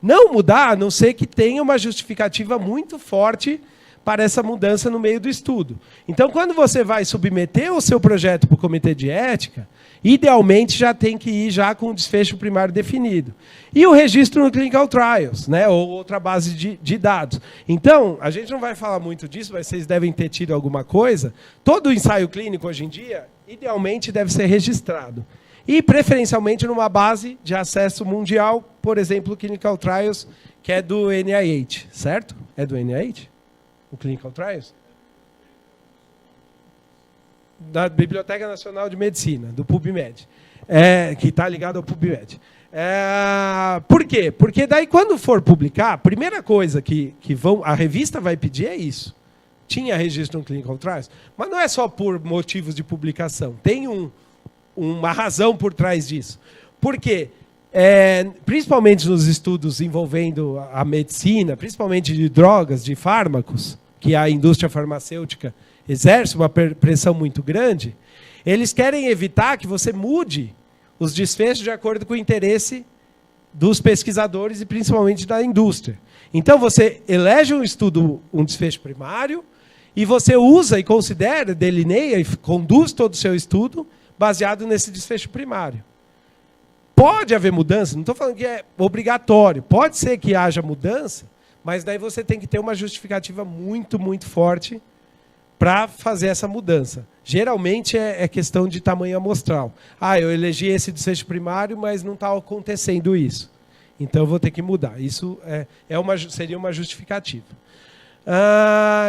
Não mudar, a não ser que tenha uma justificativa muito forte para essa mudança no meio do estudo. Então, quando você vai submeter o seu projeto para o comitê de ética, idealmente já tem que ir já com o desfecho primário definido. E o registro no Clinical Trials, né, ou outra base de dados. Então, a gente não vai falar muito disso, mas vocês devem ter tido alguma coisa. Todo ensaio clínico hoje em dia, idealmente, deve ser registrado. E, preferencialmente, numa base de acesso mundial, por exemplo, o Clinical Trials, que é do NIH, certo? É do NIH? O Clinical Trials? Da Biblioteca Nacional de Medicina, do PubMed, que está ligado ao PubMed. Por quê? Porque daí, quando for publicar, a primeira coisa que a revista vai pedir é isso. Tinha registro no Clinical Trials, mas não é só por motivos de publicação. Tem uma razão por trás disso. Por quê? principalmente nos estudos envolvendo a medicina, principalmente de drogas, de fármacos, que a indústria farmacêutica exerce uma pressão muito grande, eles querem evitar que você mude os desfechos de acordo com o interesse dos pesquisadores e principalmente da indústria. Então, você elege um desfecho primário, e você usa e considera, delineia e conduz todo o seu estudo baseado nesse desfecho primário. Pode haver mudança, não estou falando que é obrigatório, pode ser que haja mudança, mas daí você tem que ter uma justificativa muito, muito forte para fazer essa mudança. Geralmente é questão de tamanho amostral. Eu elegi esse desfecho primário, mas não está acontecendo isso. Então, eu vou ter que mudar. Isso seria uma justificativa.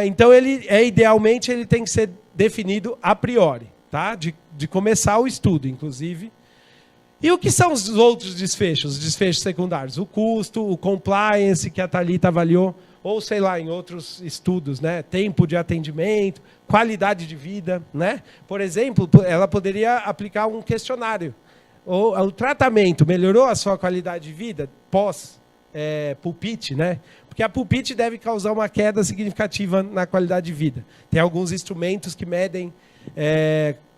Então, idealmente, ele tem que ser definido a priori, tá? De começar o estudo, inclusive. E o que são os outros desfechos, os desfechos secundários? O custo, o compliance, que a Thalita avaliou, ou, sei lá, em outros estudos, né? Tempo de atendimento, qualidade de vida, né? Por exemplo, ela poderia aplicar um questionário. O tratamento melhorou a sua qualidade de vida pós-pulpite, né? Porque a pulpite deve causar uma queda significativa na qualidade de vida. Tem alguns instrumentos que medem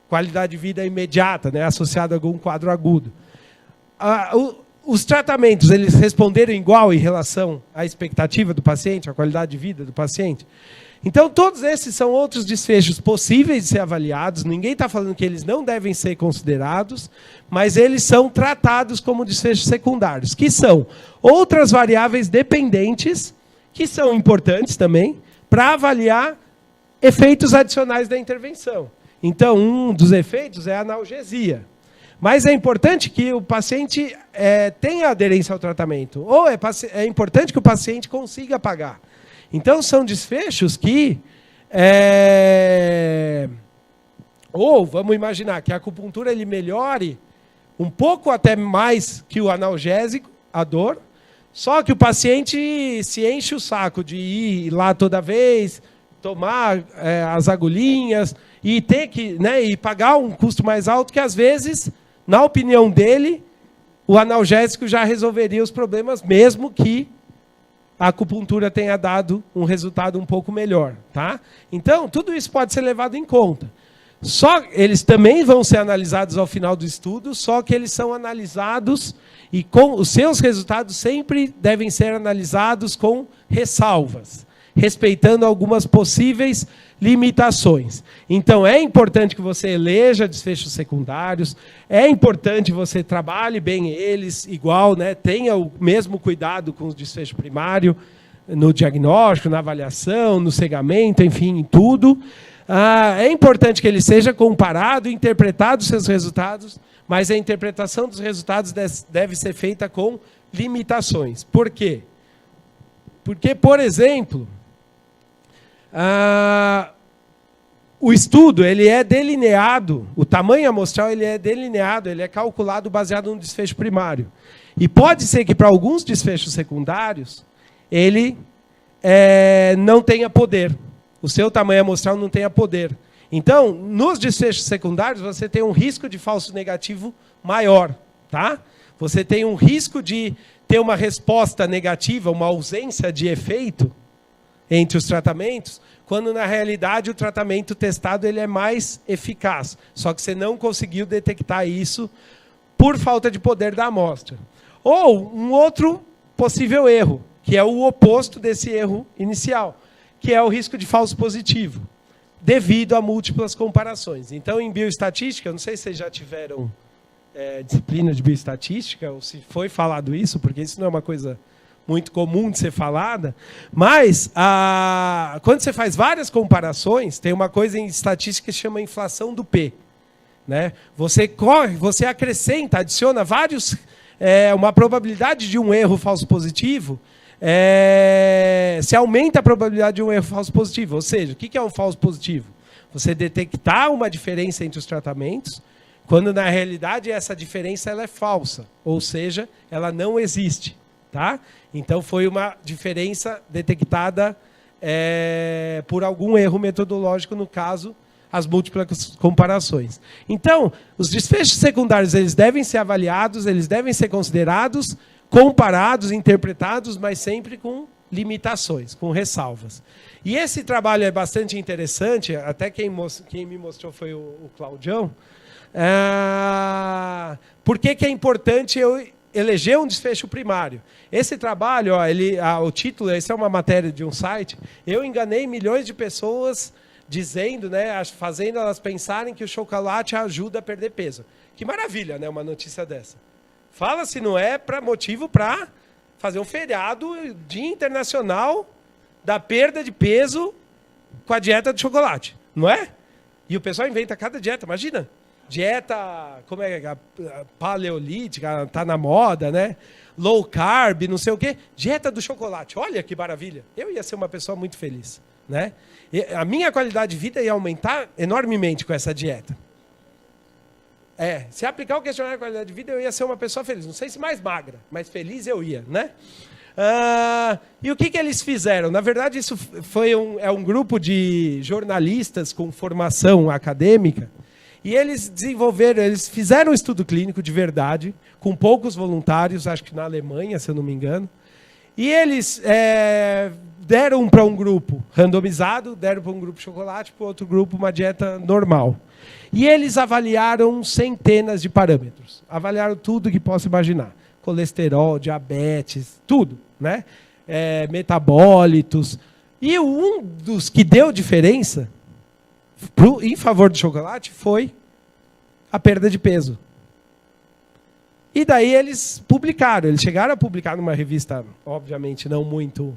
qualidade de vida imediata, né? Associada a algum quadro agudo. Os tratamentos, eles responderam igual em relação à expectativa do paciente, à qualidade de vida do paciente? Então, todos esses são outros desfechos possíveis de ser avaliados. Ninguém está falando que eles não devem ser considerados, mas eles são tratados como desfechos secundários, que são outras variáveis dependentes, que são importantes também, para avaliar efeitos adicionais da intervenção. Então, um dos efeitos é a analgesia. Mas é importante que o paciente tenha aderência ao tratamento. Ou é importante que o paciente consiga pagar. Então, são desfechos que... Ou, vamos imaginar, que a acupuntura ele melhore um pouco até mais que o analgésico, a dor, só que o paciente se enche o saco de ir lá toda vez, tomar as agulhinhas, e ter que, né, e pagar um custo mais alto, que às vezes... Na opinião dele, o analgésico já resolveria os problemas, mesmo que a acupuntura tenha dado um resultado um pouco melhor. Tá? Então, tudo isso pode ser levado em conta. Eles também vão ser analisados ao final do estudo, só que eles são analisados e os seus resultados sempre devem ser analisados com ressalvas, respeitando algumas possíveis limitações. Então, é importante que você eleja desfechos secundários, é importante que você trabalhe bem eles, igual, né? Tenha o mesmo cuidado com o desfecho primário, no diagnóstico, na avaliação, no cegamento, enfim, em tudo. É importante que ele seja comparado, interpretado os seus resultados, mas a interpretação dos resultados deve ser feita com limitações. Por quê? Porque, por exemplo... o estudo ele é delineado, o tamanho amostral ele é delineado, ele é calculado baseado no desfecho primário. E pode ser que para alguns desfechos secundários ele não tenha poder. O seu tamanho amostral não tenha poder. Então, nos desfechos secundários, você tem um risco de falso negativo maior. Tá? Você tem um risco de ter uma resposta negativa, uma ausência de efeito entre os tratamentos, quando na realidade o tratamento testado ele é mais eficaz. Só que você não conseguiu detectar isso por falta de poder da amostra. Ou um outro possível erro, que é o oposto desse erro inicial, que é o risco de falso positivo, devido a múltiplas comparações. Então, em bioestatística, não sei se vocês já tiveram disciplina de bioestatística, ou se foi falado isso, porque isso não é uma coisa muito comum de ser falada, mas quando você faz várias comparações, tem uma coisa em estatística que se chama inflação do P. Né? Você acrescenta, adiciona uma probabilidade de um erro falso positivo, se aumenta a probabilidade de um erro falso positivo. Ou seja, o que é um falso positivo? Você detectar uma diferença entre os tratamentos, quando na realidade essa diferença ela é falsa, ou seja, ela não existe. Tá? Então, foi uma diferença detectada por algum erro metodológico, no caso, as múltiplas comparações. Então, os desfechos secundários eles devem ser avaliados, eles devem ser considerados, comparados, interpretados, mas sempre com limitações, com ressalvas. E esse trabalho é bastante interessante, até quem me mostrou foi o Claudião. Por que é importante eu eleger um desfecho primário? Esse trabalho, ó, o título, essa é uma matéria de um site, eu enganei milhões de pessoas dizendo, né, fazendo elas pensarem que o chocolate ajuda a perder peso. Que maravilha, né, uma notícia dessa. Fala se não é motivo para fazer um feriado, Dia Internacional da perda de peso com a dieta de chocolate, não é? E o pessoal inventa cada dieta, imagina. Dieta, como é, a paleolítica, está na moda, né? Low carb, não sei o quê. Dieta do chocolate, olha que maravilha. Eu ia ser uma pessoa muito feliz, né? E a minha qualidade de vida ia aumentar enormemente com essa dieta. Se aplicar o questionário de qualidade de vida, eu ia ser uma pessoa feliz. Não sei se mais magra, mas feliz eu ia, né? E o que eles fizeram? Na verdade, isso foi um grupo de jornalistas com formação acadêmica, e eles fizeram um estudo clínico de verdade, com poucos voluntários, acho que na Alemanha, se eu não me engano, e eles deram para um grupo randomizado, deram para um grupo chocolate, para outro grupo uma dieta normal. E eles avaliaram centenas de parâmetros, avaliaram tudo que possa imaginar. Colesterol, diabetes, tudo, né? Metabólitos. E um dos que deu diferença em favor do chocolate foi a perda de peso. E daí eles publicaram, eles chegaram a publicar numa revista, obviamente não muito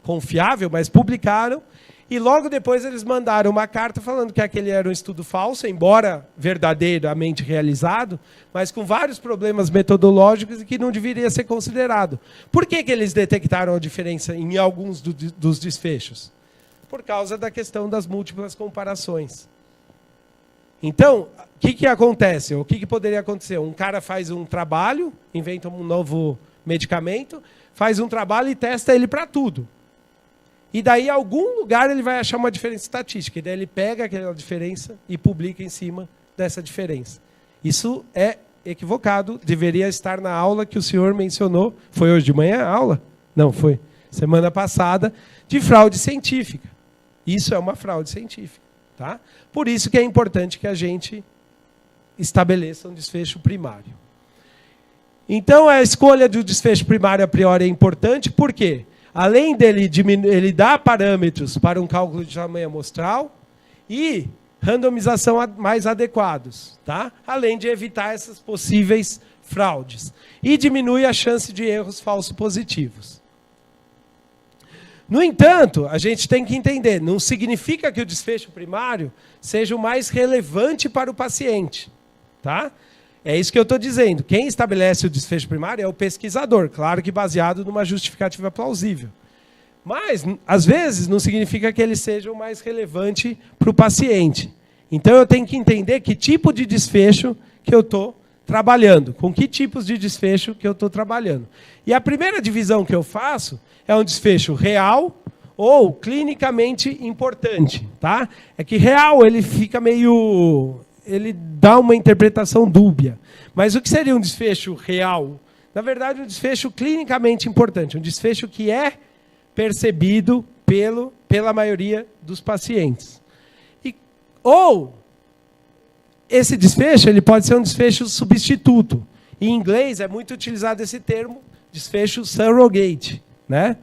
confiável, mas publicaram. E logo depois eles mandaram uma carta falando que aquele era um estudo falso, embora verdadeiramente realizado, mas com vários problemas metodológicos e que não deveria ser considerado. Por que eles detectaram a diferença em alguns dos desfechos? Por causa da questão das múltiplas comparações. Então, o que acontece? O que poderia acontecer? Um cara faz um trabalho, inventa um novo medicamento, faz um trabalho e testa ele para tudo. E daí, em algum lugar, ele vai achar uma diferença estatística. E daí ele pega aquela diferença e publica em cima dessa diferença. Isso é equivocado. Deveria estar na aula que o senhor mencionou. Foi hoje de manhã a aula? Não, foi semana passada, de fraude científica. Isso é uma fraude científica. Tá? Por isso que é importante que a gente estabeleça um desfecho primário. Então, a escolha do desfecho primário a priori é importante. Por quê? Além dele ele dar parâmetros para um cálculo de tamanho amostral e randomização mais adequados, tá? Além de evitar essas possíveis fraudes. E diminui a chance de erros falsos positivos. No entanto, a gente tem que entender, não significa que o desfecho primário seja o mais relevante para o paciente. Tá? É isso que eu estou dizendo. Quem estabelece o desfecho primário é o pesquisador, claro que baseado numa justificativa plausível. Mas, às vezes, não significa que ele seja o mais relevante para o paciente. Então, eu tenho que entender que tipo de desfecho que eu estou trabalhando, com que tipos de desfecho que eu estou trabalhando. E a primeira divisão que eu faço é um desfecho real ou clinicamente importante. Tá? É que real ele fica meio... ele dá uma interpretação dúbia. Mas o que seria um desfecho real? Na verdade, um desfecho clinicamente importante, um desfecho que é percebido pela maioria dos pacientes. Ou esse desfecho ele pode ser um desfecho substituto. Em inglês é muito utilizado esse termo, desfecho surrogate. Né?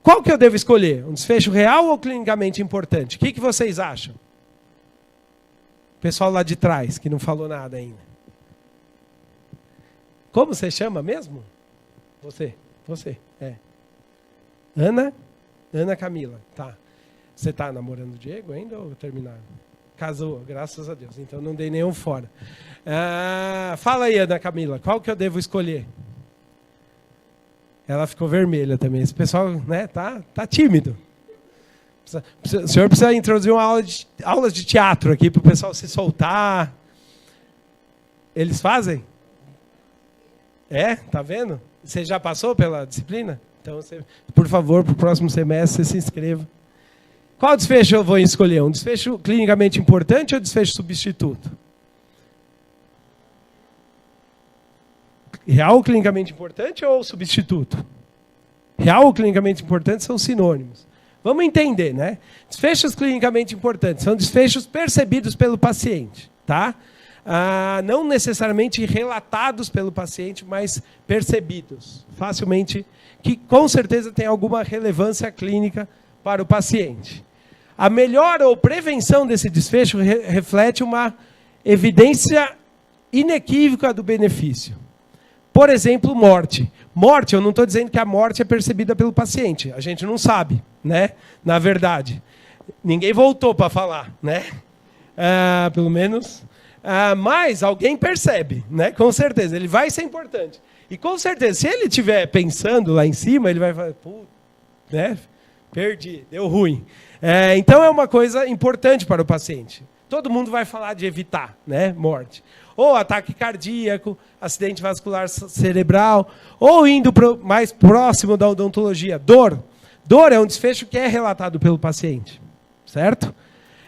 Qual que eu devo escolher? Um desfecho real ou clinicamente importante? O que vocês acham? O pessoal lá de trás, que não falou nada ainda. Como você chama mesmo? Você. Ana Camila. Tá. Você está namorando o Diego ainda ou terminaram? Casou, graças a Deus. Então não dei nenhum fora. Fala aí, Ana Camila, qual que eu devo escolher? Ela ficou vermelha também. Esse pessoal, né, tá tímido. O senhor precisa introduzir uma aulas de teatro aqui para o pessoal se soltar. Eles fazem? Tá vendo? Você já passou pela disciplina? Então, por favor, para o próximo semestre, você se inscreva. Qual desfecho eu vou escolher? Um desfecho clinicamente importante ou desfecho substituto? Real clinicamente importante ou substituto? Real ou clinicamente importante são sinônimos. Vamos entender, né? Desfechos clinicamente importantes são desfechos percebidos pelo paciente, tá? Não necessariamente relatados pelo paciente, mas percebidos facilmente, que com certeza tem alguma relevância clínica para o paciente. A melhora ou prevenção desse desfecho reflete uma evidência inequívoca do benefício. Por exemplo, morte. Morte, eu não estou dizendo que a morte é percebida pelo paciente. A gente não sabe, né? Na verdade. Ninguém voltou para falar, né? Pelo menos. Mas alguém percebe, né? Com certeza. Ele vai ser importante. E com certeza, se ele estiver pensando lá em cima, ele vai falar, né? Perdi, deu ruim. Então é uma coisa importante para o paciente. Todo mundo vai falar de evitar, né? Morte. Ou ataque cardíaco, acidente vascular cerebral, ou indo mais próximo da odontologia, dor. Dor é um desfecho que é relatado pelo paciente, certo?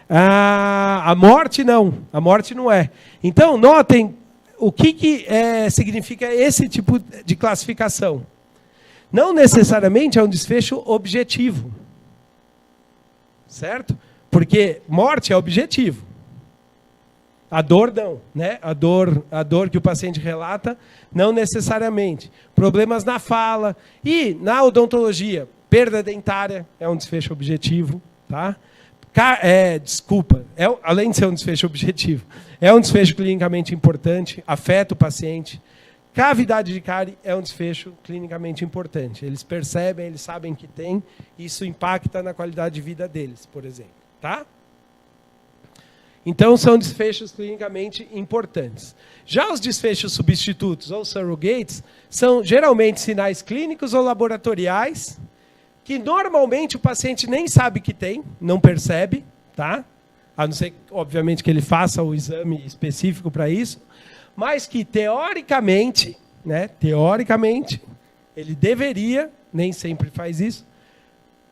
A morte não, a morte não é. Então, notem o que significa esse tipo de classificação. Não necessariamente é um desfecho objetivo, certo? Porque morte é objetivo. A dor não, né? A dor que o paciente relata, não necessariamente. Problemas na fala. E na odontologia, perda dentária é um desfecho objetivo, tá? Além de ser um desfecho objetivo, é um desfecho clinicamente importante, afeta o paciente. Cavidade de cárie é um desfecho clinicamente importante. Eles percebem, eles sabem que tem, isso impacta na qualidade de vida deles, por exemplo, tá? Então, são desfechos clinicamente importantes. Já os desfechos substitutos, ou surrogates, são geralmente sinais clínicos ou laboratoriais, que normalmente o paciente nem sabe que tem, não percebe, tá? A não ser, obviamente, que ele faça o exame específico para isso, mas que, teoricamente, né, teoricamente, ele deveria, nem sempre faz isso,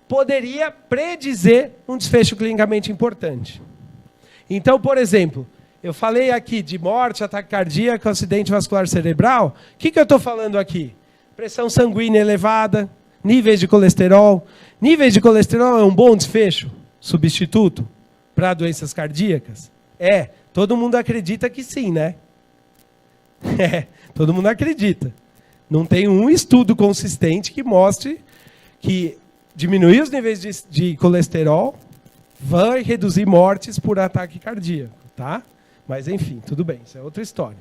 poderia predizer um desfecho clinicamente importante. Então, por exemplo, eu falei aqui de morte, ataque cardíaco, acidente vascular cerebral. O que eu estou falando aqui? Pressão sanguínea elevada, níveis de colesterol. Níveis de colesterol é um bom desfecho, substituto, para doenças cardíacas? Todo mundo acredita que sim, né? Todo mundo acredita. Não tem um estudo consistente que mostre que diminuir os níveis de colesterol vai reduzir mortes por ataque cardíaco, tá? Mas, enfim, tudo bem, isso é outra história.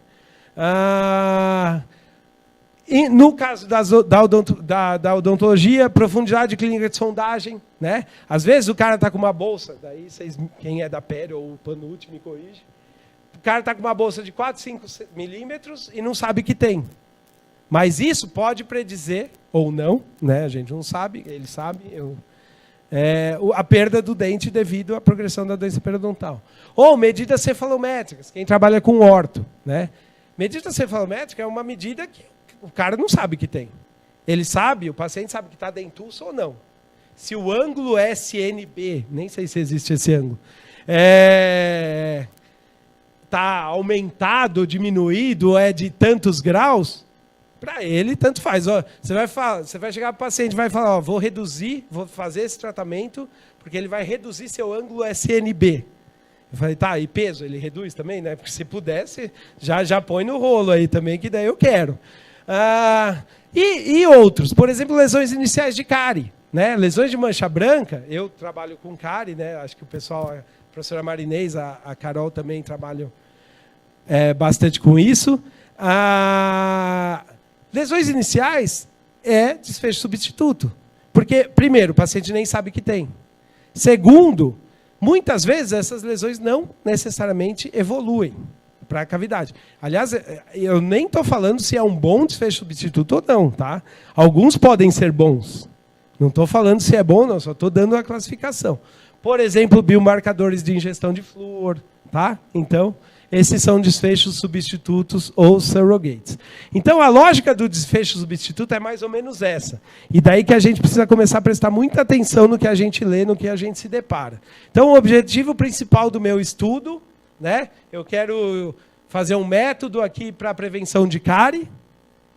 E no caso da odontologia, profundidade clínica de sondagem, né? Às vezes o cara está com uma bolsa, daí quem é da pele ou o Panucci me corrige, o cara está com uma bolsa de 4, 5 milímetros e não sabe que tem. Mas isso pode predizer, ou não, né? A gente não sabe, ele sabe, a perda do dente devido à progressão da doença periodontal. Ou medidas cefalométricas, quem trabalha com orto, né? Medida cefalométrica é uma medida que o cara não sabe que tem. Ele sabe, o paciente sabe que está dentuço ou não. Se o ângulo SNB, nem sei se existe esse ângulo, está aumentado ou diminuído, é de tantos graus, para ele, tanto faz. Você vai chegar para o paciente e vai falar, vou fazer esse tratamento, porque ele vai reduzir seu ângulo SNB. Eu falei, tá, e peso? Ele reduz também, né? Porque se pudesse, já põe no rolo aí também, que daí eu quero. E outros, por exemplo, lesões iniciais de cárie, né? Lesões de mancha branca, eu trabalho com cárie, né? Acho que o pessoal, a professora Marinês, a Carol também trabalham bastante com isso. Lesões iniciais é desfecho substituto. Porque, primeiro, o paciente nem sabe que tem. Segundo, muitas vezes essas lesões não necessariamente evoluem para a cavidade. Aliás, eu nem estou falando se é um bom desfecho substituto ou não, tá? Alguns podem ser bons. Não estou falando se é bom, não, só estou dando a classificação. Por exemplo, biomarcadores de ingestão de flúor, tá? Então, esses são desfechos substitutos ou surrogates. Então, a lógica do desfecho substituto é mais ou menos essa. E daí que a gente precisa começar a prestar muita atenção no que a gente lê, no que a gente se depara. Então, o objetivo principal do meu estudo, né, eu quero fazer um método aqui para prevenção de cárie,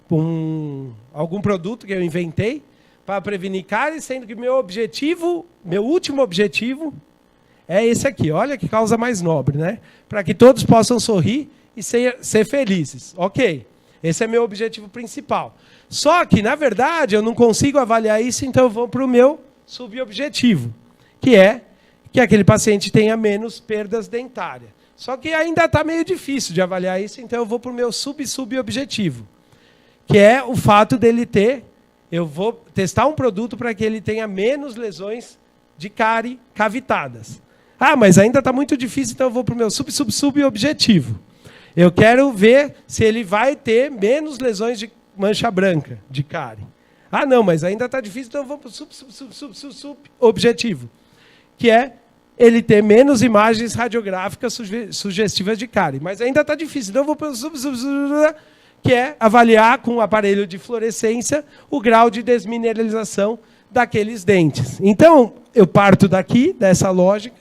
com algum produto que eu inventei, para prevenir cárie, sendo que meu último objetivo é esse aqui. Olha que causa mais nobre, né? Para que todos possam sorrir e ser felizes. Ok, esse é meu objetivo principal. Só que, na verdade, eu não consigo avaliar isso, então eu vou para o meu subobjetivo, que é que aquele paciente tenha menos perdas dentárias. Só que ainda está meio difícil de avaliar isso, então eu vou para o meu subobjetivo, que é o fato dele ter... Eu vou testar um produto para que ele tenha menos lesões de cárie cavitadas. Ah, mas ainda está muito difícil, então eu vou para o meu subobjetivo. Eu quero ver se ele vai ter menos lesões de mancha branca, de cárie. Ah, não, mas ainda está difícil, então eu vou para o subobjetivo, que é ele ter menos imagens radiográficas sugestivas de cárie. Mas ainda está difícil, então eu vou para o que é avaliar com o aparelho de fluorescência o grau de desmineralização daqueles dentes. Então, eu parto daqui, dessa lógica,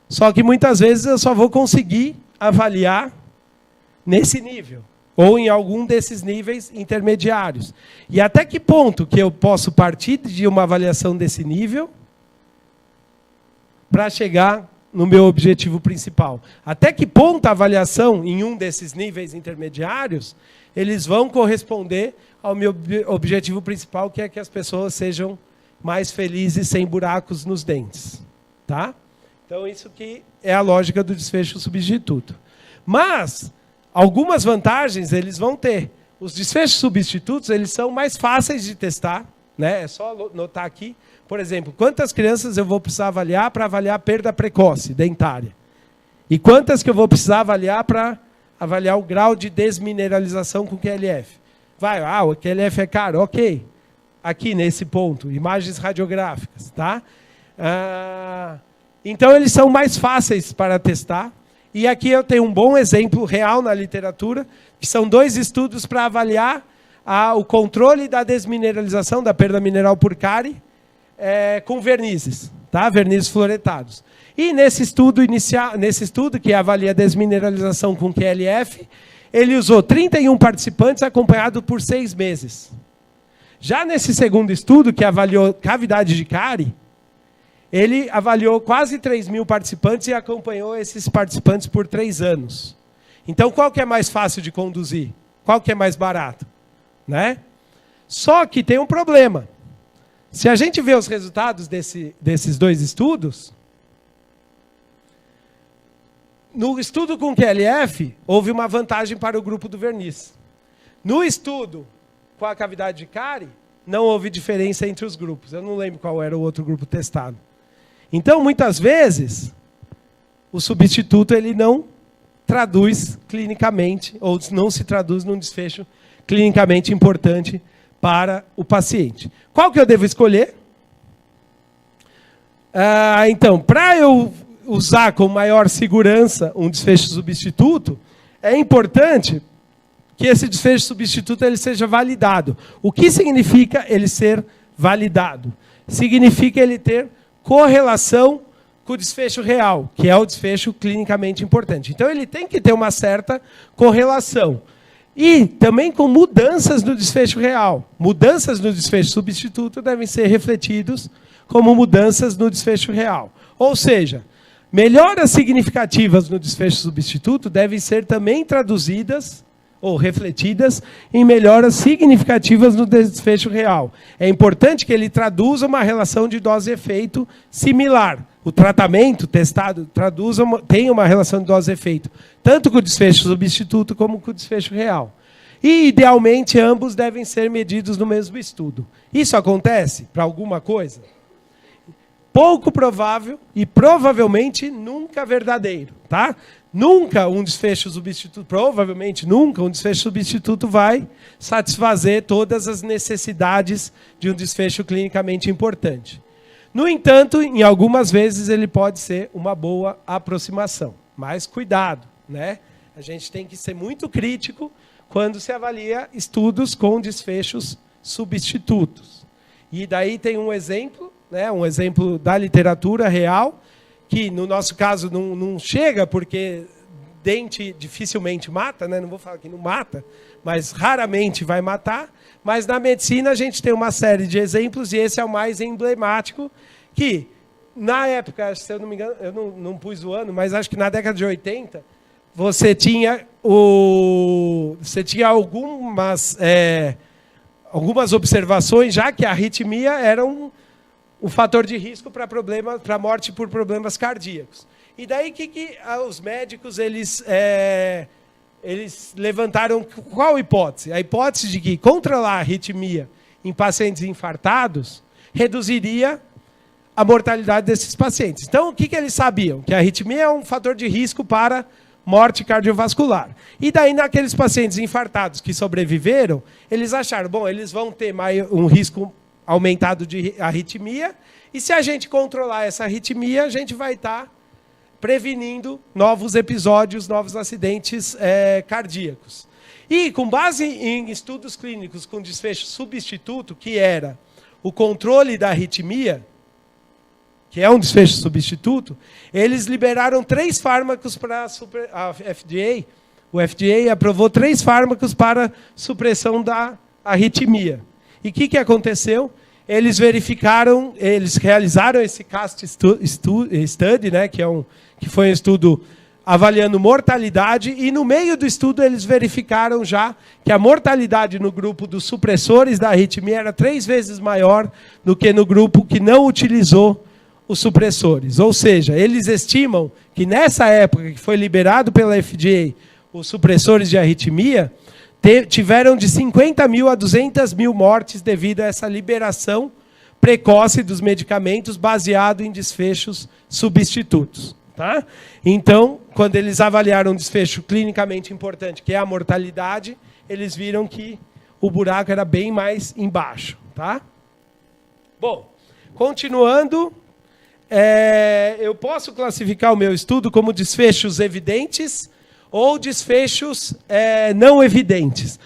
só que muitas vezes eu só vou conseguir avaliar nesse nível, ou em algum desses níveis intermediários. E até que ponto que eu posso partir de uma avaliação desse nível para chegar no meu objetivo principal? Até que ponto a avaliação em um desses níveis intermediários eles vão corresponder ao meu objetivo principal, que é que as pessoas sejam mais felizes sem buracos nos dentes. Tá? Então, isso que é a lógica do desfecho substituto. Mas, algumas vantagens eles vão ter. Os desfechos substitutos eles são mais fáceis de testar. Né? É só notar aqui, por exemplo, quantas crianças eu vou precisar avaliar para avaliar perda precoce dentária? E quantas que eu vou precisar avaliar para avaliar o grau de desmineralização com QLF? O QLF é caro, ok. Aqui nesse ponto, imagens radiográficas. Tá? Então, eles são mais fáceis para testar. E aqui eu tenho um bom exemplo real na literatura, que são 2 estudos para avaliar o controle da desmineralização, da perda mineral por cárie, com vernizes, tá? Vernizes fluoretados. E nesse estudo que avalia a desmineralização com QLF, ele usou 31 participantes acompanhados por 6 meses. Já nesse segundo estudo, que avaliou cavidade de cárie, ele avaliou quase 3.000 participantes e acompanhou esses participantes por 3 anos. Então, qual que é mais fácil de conduzir? Qual que é mais barato? Né? Só que tem um problema. Se a gente vê os resultados desses 2 estudos, no estudo com QLF, houve uma vantagem para o grupo do verniz. No estudo com a cavidade de cárie, não houve diferença entre os grupos. Eu não lembro qual era o outro grupo testado. Então, muitas vezes, o substituto ele não traduz clinicamente, ou não se traduz num desfecho clinicamente importante para o paciente. Qual que eu devo escolher? Então, para eu usar com maior segurança um desfecho substituto, é importante que esse desfecho substituto ele seja validado. O que significa ele ser validado? Significa ele ter correlação com o desfecho real, que é o desfecho clinicamente importante. Então, ele tem que ter uma certa correlação. E também com mudanças no desfecho real. Mudanças no desfecho substituto devem ser refletidos como mudanças no desfecho real. Ou seja, melhoras significativas no desfecho substituto devem ser também traduzidas ou refletidas em melhoras significativas no desfecho real. É importante que ele traduza uma relação de dose-efeito similar. O tratamento testado tem uma relação de dose-efeito, tanto com o desfecho substituto como com o desfecho real. E, idealmente, ambos devem ser medidos no mesmo estudo. Isso acontece para alguma coisa? Pouco provável e provavelmente nunca verdadeiro. Tá? Nunca um desfecho substituto, provavelmente nunca um desfecho substituto vai satisfazer todas as necessidades de um desfecho clinicamente importante. No entanto, em algumas vezes ele pode ser uma boa aproximação. Mas cuidado, né? A gente tem que ser muito crítico quando se avalia estudos com desfechos substitutos. E daí tem um exemplo, né, um exemplo da literatura real, que no nosso caso não chega, porque dente dificilmente mata, né? Não vou falar que não mata, mas raramente vai matar. Mas na medicina a gente tem uma série de exemplos, e esse é o mais emblemático, que na época, se eu não me engano, eu não pus o ano, mas acho que na década de 80, você tinha algumas observações, já que a arritmia era um fator de risco para morte por problemas cardíacos. E daí que os médicos eles levantaram qual hipótese? A hipótese de que controlar a arritmia em pacientes infartados reduziria a mortalidade desses pacientes. Então, o que eles sabiam? Que a arritmia é um fator de risco para morte cardiovascular. E daí, naqueles pacientes infartados que sobreviveram, eles acharam, bom, eles vão ter um risco aumentado de arritmia, e se a gente controlar essa arritmia, a gente vai estar prevenindo novos episódios, novos acidentes cardíacos. E, com base em estudos clínicos com desfecho substituto, que era o controle da arritmia, que é um desfecho substituto, eles liberaram 3 fármacos para a FDA. O FDA aprovou 3 fármacos para supressão da arritmia. E o que aconteceu? Eles realizaram esse CAST study, né, que foi um estudo avaliando mortalidade, e no meio do estudo eles verificaram já que a mortalidade no grupo dos supressores da arritmia era 3 vezes maior do que no grupo que não utilizou os supressores. Ou seja, eles estimam que nessa época que foi liberado pela FDA os supressores de arritmia, tiveram de 50 mil a 200 mil mortes devido a essa liberação precoce dos medicamentos baseado em desfechos substitutos. Tá? Então, quando eles avaliaram um desfecho clinicamente importante, que é a mortalidade, eles viram que o buraco era bem mais embaixo. Tá? Bom, continuando, eu posso classificar o meu estudo como desfechos evidentes ou desfechos não evidentes.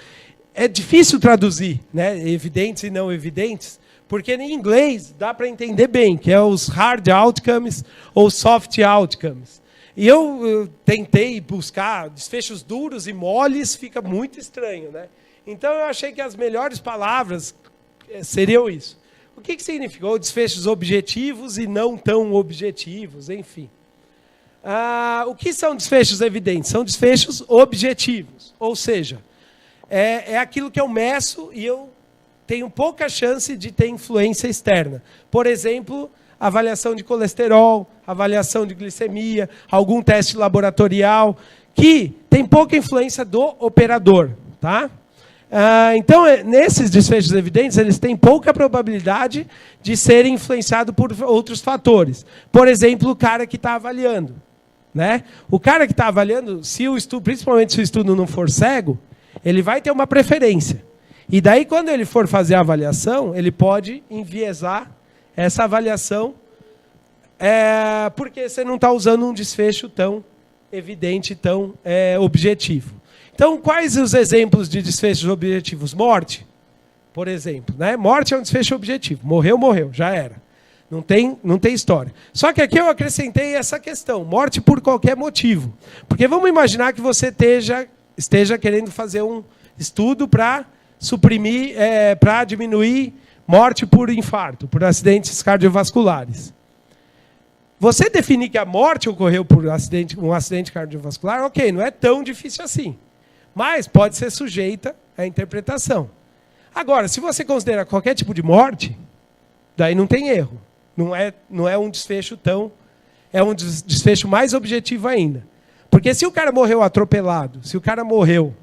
É difícil traduzir, né, evidentes e não evidentes, porque em inglês dá para entender bem, que é os hard outcomes ou soft outcomes. E eu tentei buscar desfechos duros e moles, fica muito estranho, né? Então eu achei que as melhores palavras seriam isso. O que significou desfechos objetivos e não tão objetivos, enfim. O que são desfechos evidentes? São desfechos objetivos, ou seja, é aquilo que eu meço e eu tenho pouca chance de ter influência externa. Por exemplo, avaliação de colesterol, avaliação de glicemia, algum teste laboratorial, que tem pouca influência do operador. Tá? Então, nesses desfechos evidentes, eles têm pouca probabilidade de serem influenciados por outros fatores. Por exemplo, o cara que está avaliando. Né? O cara que está avaliando, principalmente se o estudo não for cego, ele vai ter uma preferência. E daí, quando ele for fazer a avaliação, ele pode enviesar essa avaliação, porque você não está usando um desfecho tão evidente, tão objetivo. Então, quais os exemplos de desfechos objetivos? Morte, por exemplo. Né? Morte é um desfecho objetivo. Morreu, morreu, já era. Não tem história. Só que aqui eu acrescentei essa questão, morte por qualquer motivo. Porque vamos imaginar que você esteja querendo fazer um estudo para suprimir, para diminuir morte por infarto, por acidentes cardiovasculares. Você definir que a morte ocorreu por um acidente cardiovascular, ok, não é tão difícil assim. Mas pode ser sujeita à interpretação. Agora, se você considera qualquer tipo de morte, daí não tem erro. Não é um desfecho tão... É um desfecho mais objetivo ainda. Porque se o cara morreu atropelado, se o cara morreu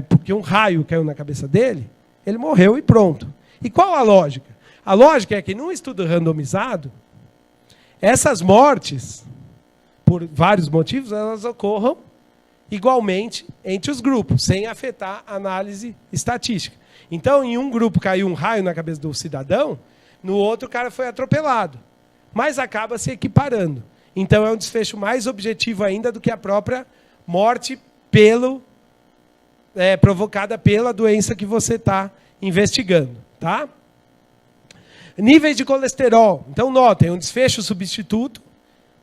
porque um raio caiu na cabeça dele, ele morreu e pronto. E qual a lógica? A lógica é que, num estudo randomizado, essas mortes, por vários motivos, elas ocorram igualmente entre os grupos, sem afetar a análise estatística. Então, em um grupo caiu um raio na cabeça do cidadão, no outro o cara foi atropelado. Mas acaba se equiparando. Então, é um desfecho mais objetivo ainda do que a própria morte provocada pela doença que você está investigando. Tá? Níveis de colesterol. Então, notem, um desfecho substituto,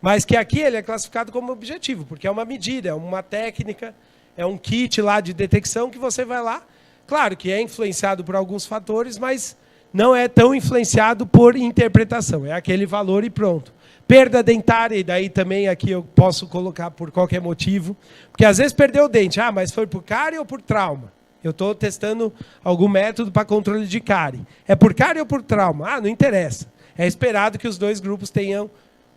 mas que aqui ele é classificado como objetivo, porque é uma medida, é uma técnica, é um kit lá de detecção que você vai lá. Claro que é influenciado por alguns fatores, mas não é tão influenciado por interpretação. É aquele valor e pronto. Perda dentária, e daí também aqui eu posso colocar por qualquer motivo. Porque às vezes perdeu o dente. Ah, mas foi por cárie ou por trauma? Eu estou testando algum método para controle de cárie. É por cárie ou por trauma? Ah, não interessa. É esperado que os dois grupos tenham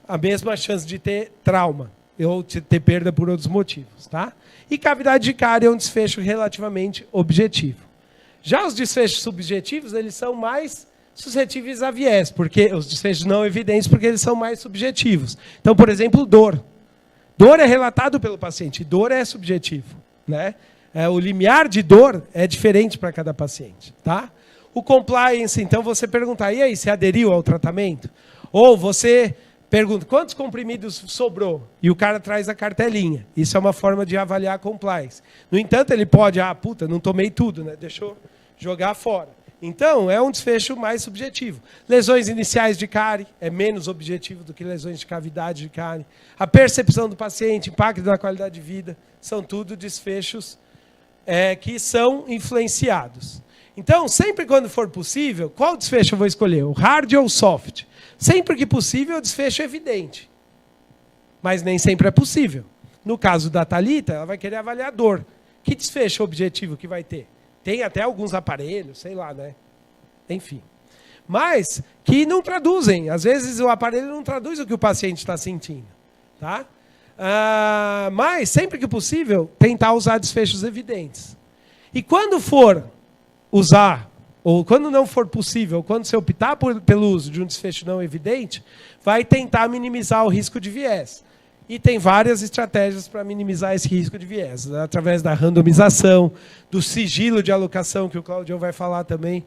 a mesma chance de ter trauma ou de ter perda por outros motivos. Tá? E cavidade de cárie é um desfecho relativamente objetivo. Já os desfechos subjetivos, eles são mais suscetíveis a viés, porque os desfechos não evidentes, porque eles são mais subjetivos. Então, por exemplo, dor. Dor é relatado pelo paciente, dor é subjetivo. Né? O limiar de dor é diferente para cada paciente. Tá? O compliance, então, você perguntar, e aí, você aderiu ao tratamento? Ou você pergunta, quantos comprimidos sobrou? E o cara traz a cartelinha. Isso é uma forma de avaliar a compliance. No entanto, ele pode, não tomei tudo, né? Deixa eu jogar fora. Então, é um desfecho mais subjetivo. Lesões iniciais de cárie é menos objetivo do que lesões de cavidade de cárie. A percepção do paciente, impacto na qualidade de vida, são tudo desfechos que são influenciados. Então, sempre quando for possível, qual desfecho eu vou escolher? O hard ou o soft? Sempre que possível, o desfecho é evidente. Mas nem sempre é possível. No caso da Thalita, ela vai querer avaliar a dor. Que desfecho objetivo que vai ter? Tem até alguns aparelhos, sei lá, né? Enfim. Mas que não traduzem. Às vezes o aparelho não traduz o que o paciente está sentindo. Tá? Mas, sempre que possível, tentar usar desfechos evidentes. E quando for usar, ou quando não for possível, quando você optar pelo uso de um desfecho não evidente, vai tentar minimizar o risco de viés. E tem várias estratégias para minimizar esse risco de viés, né? Através da randomização, do sigilo de alocação, que o Claudio vai falar também.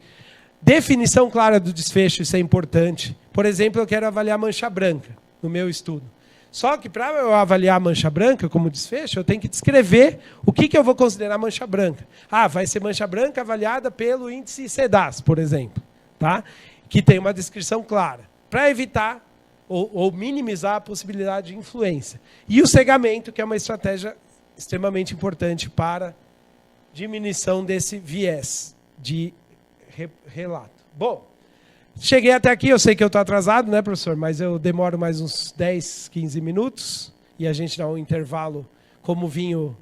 Definição clara do desfecho, isso é importante. Por exemplo, eu quero avaliar mancha branca no meu estudo. Só que para eu avaliar a mancha branca como desfecho, eu tenho que descrever o que eu vou considerar mancha branca. Vai ser mancha branca avaliada pelo índice CEDAS, por exemplo. Tá? Que tem uma descrição clara. Para evitar ou minimizar a possibilidade de influência. E o cegamento, que é uma estratégia extremamente importante para diminuição desse viés de relato. Bom, cheguei até aqui, eu sei que eu estou atrasado, né, professor? Mas eu demoro mais uns 10, 15 minutos e a gente dá um intervalo. Como o vinho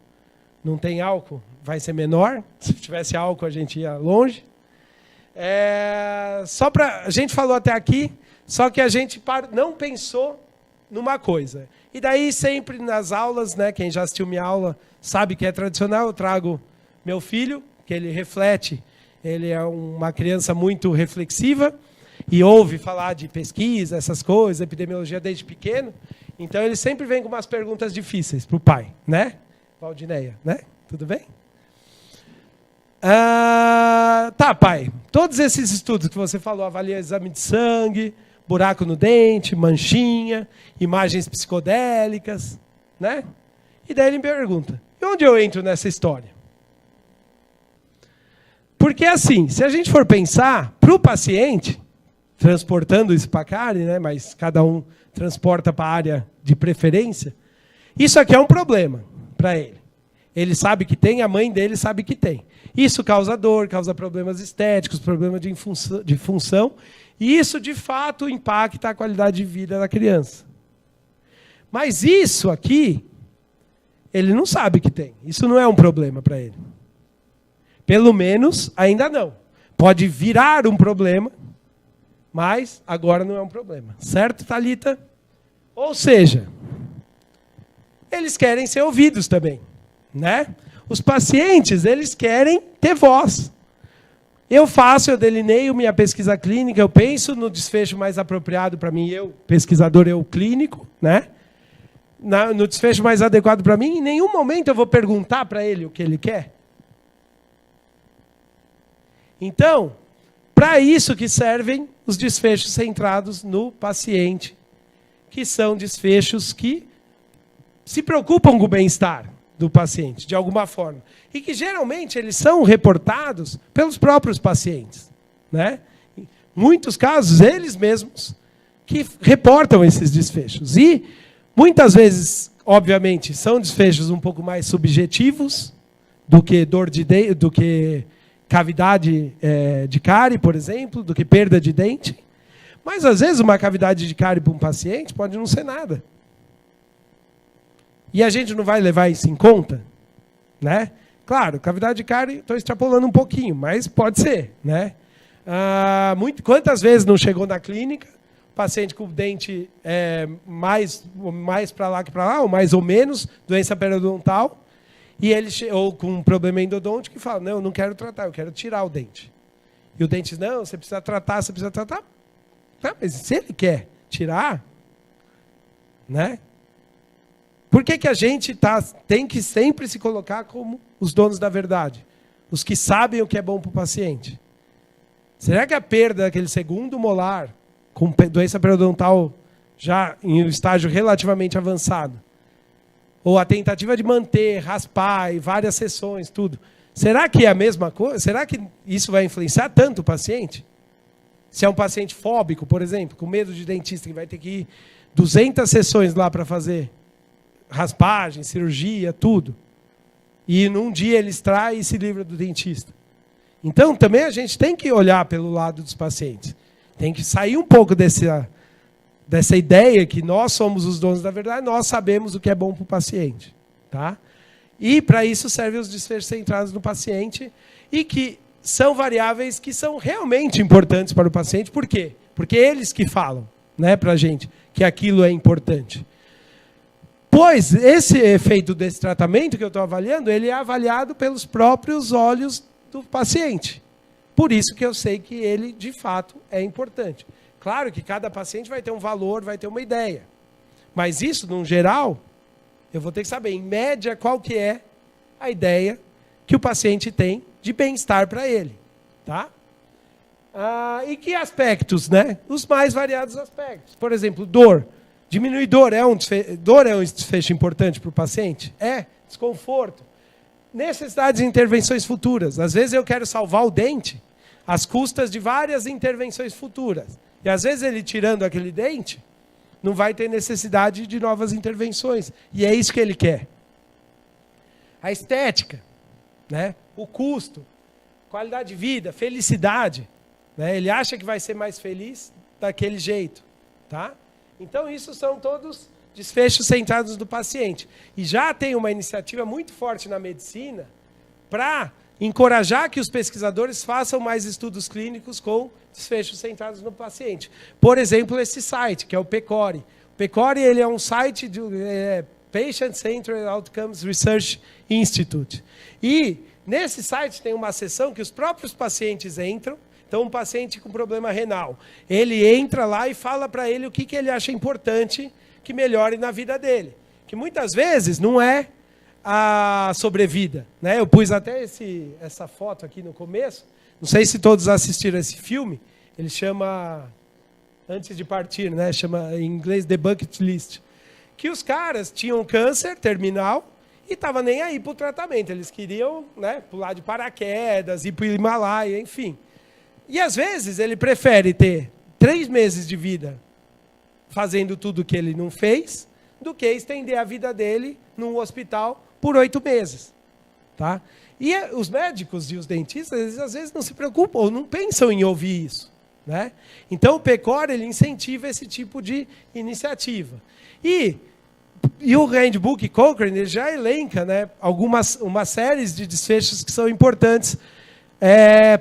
não tem álcool, vai ser menor. Se tivesse álcool, a gente ia longe. A gente falou até aqui, só que a gente não pensou numa coisa. E daí, sempre nas aulas, né, quem já assistiu minha aula sabe que é tradicional, eu trago meu filho, que ele reflete, ele é uma criança muito reflexiva, e ouve falar de pesquisa, essas coisas, epidemiologia desde pequeno. Então, ele sempre vem com umas perguntas difíceis para o pai, né? Valdineia, né? Tudo bem? Tá, pai. Todos esses estudos que você falou, avalia exame de sangue, buraco no dente, manchinha, imagens psicodélicas, né? E daí ele me pergunta, e onde eu entro nessa história? Porque assim, se a gente for pensar, para o paciente, transportando isso para a cárie, né, mas cada um transporta para a área de preferência, isso aqui é um problema para ele. Ele sabe que tem, a mãe dele sabe que tem. Isso causa dor, causa problemas estéticos, problemas de função, e isso, de fato, impacta a qualidade de vida da criança. Mas isso aqui, ele não sabe que tem. Isso não é um problema para ele. Pelo menos, ainda não. Pode virar um problema, mas agora não é um problema. Certo, Thalita? Ou seja, eles querem ser ouvidos também, né? Os pacientes, eles querem ter voz. Eu delineio minha pesquisa clínica, eu penso no desfecho mais apropriado para mim, eu, pesquisador, eu clínico, né? No desfecho mais adequado para mim, em nenhum momento eu vou perguntar para ele o que ele quer. Então, para isso que servem os desfechos centrados no paciente, que são desfechos que se preocupam com o bem-estar. do paciente, de alguma forma. E que, geralmente, eles são reportados pelos próprios pacientes, né? Em muitos casos, eles mesmos que reportam esses desfechos. E, muitas vezes, obviamente, são desfechos um pouco mais subjetivos do que do que cavidade de cárie, por exemplo, do que perda de dente. Mas, às vezes, uma cavidade de cárie para um paciente pode não ser nada. E a gente não vai levar isso em conta, né? Claro, cavidade de cárie, estou extrapolando um pouquinho, mas pode ser, né? Quantas vezes não chegou na clínica, paciente com o dente mais para lá que para lá, ou mais ou menos, doença periodontal, e ele ou com um problema endodôntico, que fala, não, eu não quero tratar, eu quero tirar o dente. E o dente diz, não, você precisa tratar, você precisa tratar. Tá, mas se ele quer tirar, né? Por que a gente tem que sempre se colocar como os donos da verdade? Os que sabem o que é bom para o paciente. Será que a perda daquele segundo molar, com doença periodontal já em um estágio relativamente avançado, ou a tentativa de manter, raspar e várias sessões, tudo, será que é a mesma coisa? Será que isso vai influenciar tanto o paciente? Se é um paciente fóbico, por exemplo, com medo de dentista, que vai ter que ir 200 sessões lá para fazer raspagem, cirurgia, tudo. E num dia ele extrai e se livra do dentista. Então, também a gente tem que olhar pelo lado dos pacientes. Tem que sair um pouco dessa ideia que nós somos os donos da verdade, nós sabemos o que é bom para o paciente. Tá? E, para isso, servem os desfechos centrados no paciente e que são variáveis que são realmente importantes para o paciente. Por quê? Porque eles que falam, né, para a gente que aquilo é importante. Pois esse efeito desse tratamento que eu estou avaliando, ele é avaliado pelos próprios olhos do paciente. Por isso que eu sei que ele, de fato, é importante. Claro que cada paciente vai ter um valor, vai ter uma ideia. Mas isso, no geral, eu vou ter que saber, em média, qual que é a ideia que o paciente tem de bem-estar para ele. Tá? E que aspectos, né? Os mais variados aspectos. Por exemplo, dor. Diminuir dor é um desfecho importante para o paciente? É. Desconforto. Necessidades de intervenções futuras. Às vezes eu quero salvar o dente às custas de várias intervenções futuras. E às vezes ele tirando aquele dente, não vai ter necessidade de novas intervenções. E é isso que ele quer. A estética, né? O custo, qualidade de vida, felicidade. Né? Ele acha que vai ser mais feliz daquele jeito. Tá? Então, isso são todos desfechos centrados no paciente. E já tem uma iniciativa muito forte na medicina para encorajar que os pesquisadores façam mais estudos clínicos com desfechos centrados no paciente. Por exemplo, esse site, que é o PCORI. O PCORI ele é um site do Patient Centered Outcomes Research Institute. E nesse site tem uma seção que os próprios pacientes entram. Então, um paciente com problema renal, ele entra lá e fala para ele o que ele acha importante que melhore na vida dele. Que muitas vezes não é a sobrevida. Né? Eu pus até essa foto aqui no começo. Não sei se todos assistiram esse filme. Ele chama, Antes de Partir, né? Chama em inglês The Bucket List. Que os caras tinham câncer terminal e estavam nem aí para o tratamento. Eles queriam, né, pular de paraquedas, ir para o Himalaia, enfim. E, às vezes, ele prefere ter 3 meses de vida fazendo tudo o que ele não fez, do que estender a vida dele num hospital por 8 meses. Tá? E os médicos e os dentistas, eles, às vezes, não se preocupam ou não pensam em ouvir isso. Né? Então, o PCOR ele incentiva esse tipo de iniciativa. E o Handbook Cochrane ele já elenca, né, uma série de desfechos que são importantes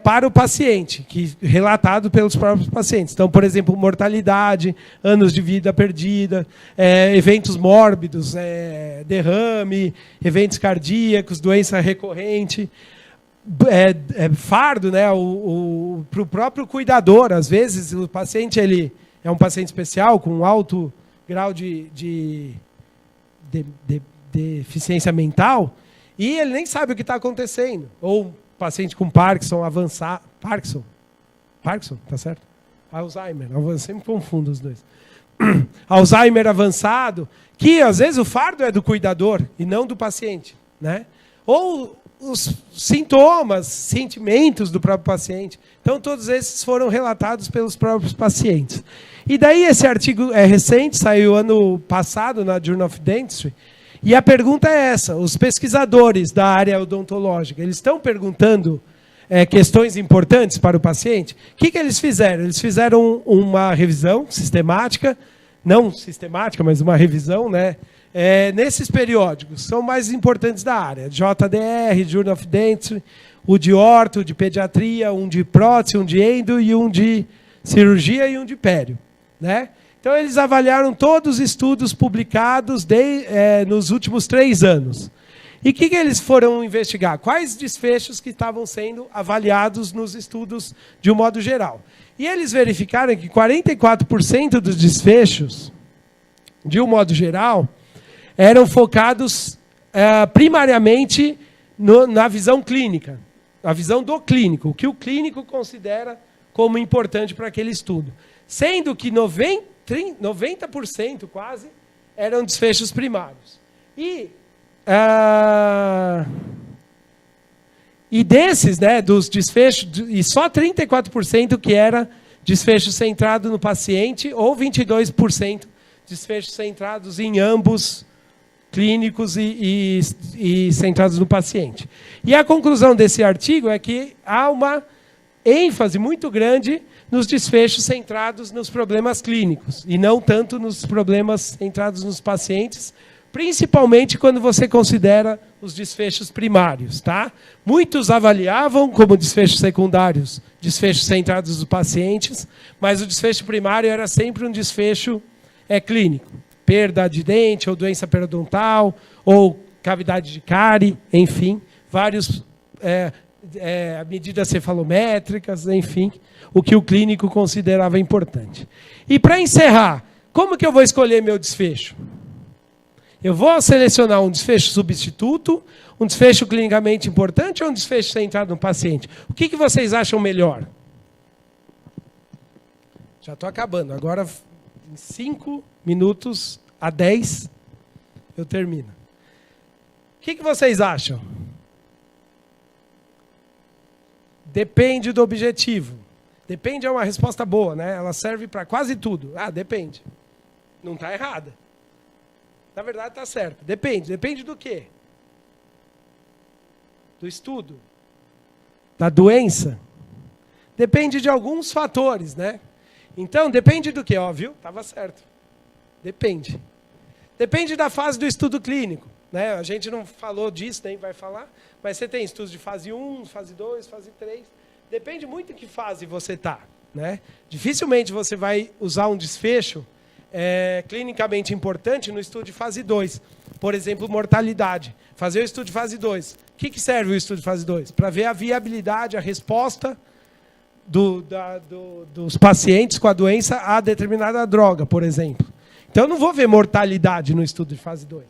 para o paciente, relatado pelos próprios pacientes. Então, por exemplo, mortalidade, anos de vida perdida, eventos mórbidos, derrame, eventos cardíacos, doença recorrente, fardo, né, para o próprio cuidador. Às vezes, o paciente ele é um paciente especial, com um alto grau de deficiência mental, e ele nem sabe o que está acontecendo. Ou paciente com Parkinson avançado. Parkinson, tá certo? Alzheimer, eu sempre confundo os dois. Alzheimer avançado, que às vezes o fardo é do cuidador e não do paciente. né? Ou os sintomas, sentimentos do próprio paciente. Então, todos esses foram relatados pelos próprios pacientes. E daí esse artigo é recente, saiu ano passado na Journal of Dentistry, e a pergunta é essa: os pesquisadores da área odontológica, eles estão perguntando questões importantes para o paciente? O que eles fizeram? Eles fizeram uma revisão sistemática, não sistemática, mas uma revisão, né? Nesses periódicos, são mais importantes da área: JDR, Journal of Dentistry, o de orto, de pediatria, um de prótese, um de endo e um de cirurgia e um de pério, né? Então, eles avaliaram todos os estudos publicados nos últimos 3 anos. E o que eles foram investigar? Quais desfechos que estavam sendo avaliados nos estudos de um modo geral. E eles verificaram que 44% dos desfechos, de um modo geral, eram focados primariamente na visão clínica, a visão do clínico, o que o clínico considera como importante para aquele estudo. Sendo que 90% quase eram desfechos primários. E desses, né, dos desfechos, e só 34% que era desfecho centrado no paciente, ou 22% desfechos centrados em ambos clínicos e centrados no paciente. E a conclusão desse artigo é que há uma ênfase muito grande nos desfechos centrados nos problemas clínicos, e não tanto nos problemas centrados nos pacientes, principalmente quando você considera os desfechos primários, tá? Muitos avaliavam como desfechos secundários, desfechos centrados nos pacientes, mas o desfecho primário era sempre um desfecho clínico. Perda de dente, ou doença periodontal, ou cavidade de cárie, enfim, vários medidas cefalométricas, enfim, o que o clínico considerava importante. E para encerrar, como que eu vou escolher meu desfecho? Eu vou selecionar um desfecho substituto, um desfecho clinicamente importante ou um desfecho centrado no paciente? O que vocês acham melhor? Já estou acabando. Agora, em 5 minutos a 10, eu termino. O que vocês acham? Depende do objetivo. Depende é uma resposta boa, né? Ela serve para quase tudo. Depende. Não está errada. Na verdade, está certo. Depende. Depende do quê? Do estudo? Da doença? Depende de alguns fatores, né? Então, depende do quê? Viu? Estava certo. Depende. Depende da fase do estudo clínico, né? A gente não falou disso, nem vai falar, mas você tem estudos de fase 1, fase 2, fase 3. Depende muito em que fase você está, né? Dificilmente você vai usar um desfecho clinicamente importante no estudo de fase 2. Por exemplo, mortalidade. Fazer o estudo de fase 2. O que serve o estudo de fase 2? Para ver a viabilidade, a resposta dos pacientes com a doença a determinada droga, por exemplo. Então, eu não vou ver mortalidade no estudo de fase 2.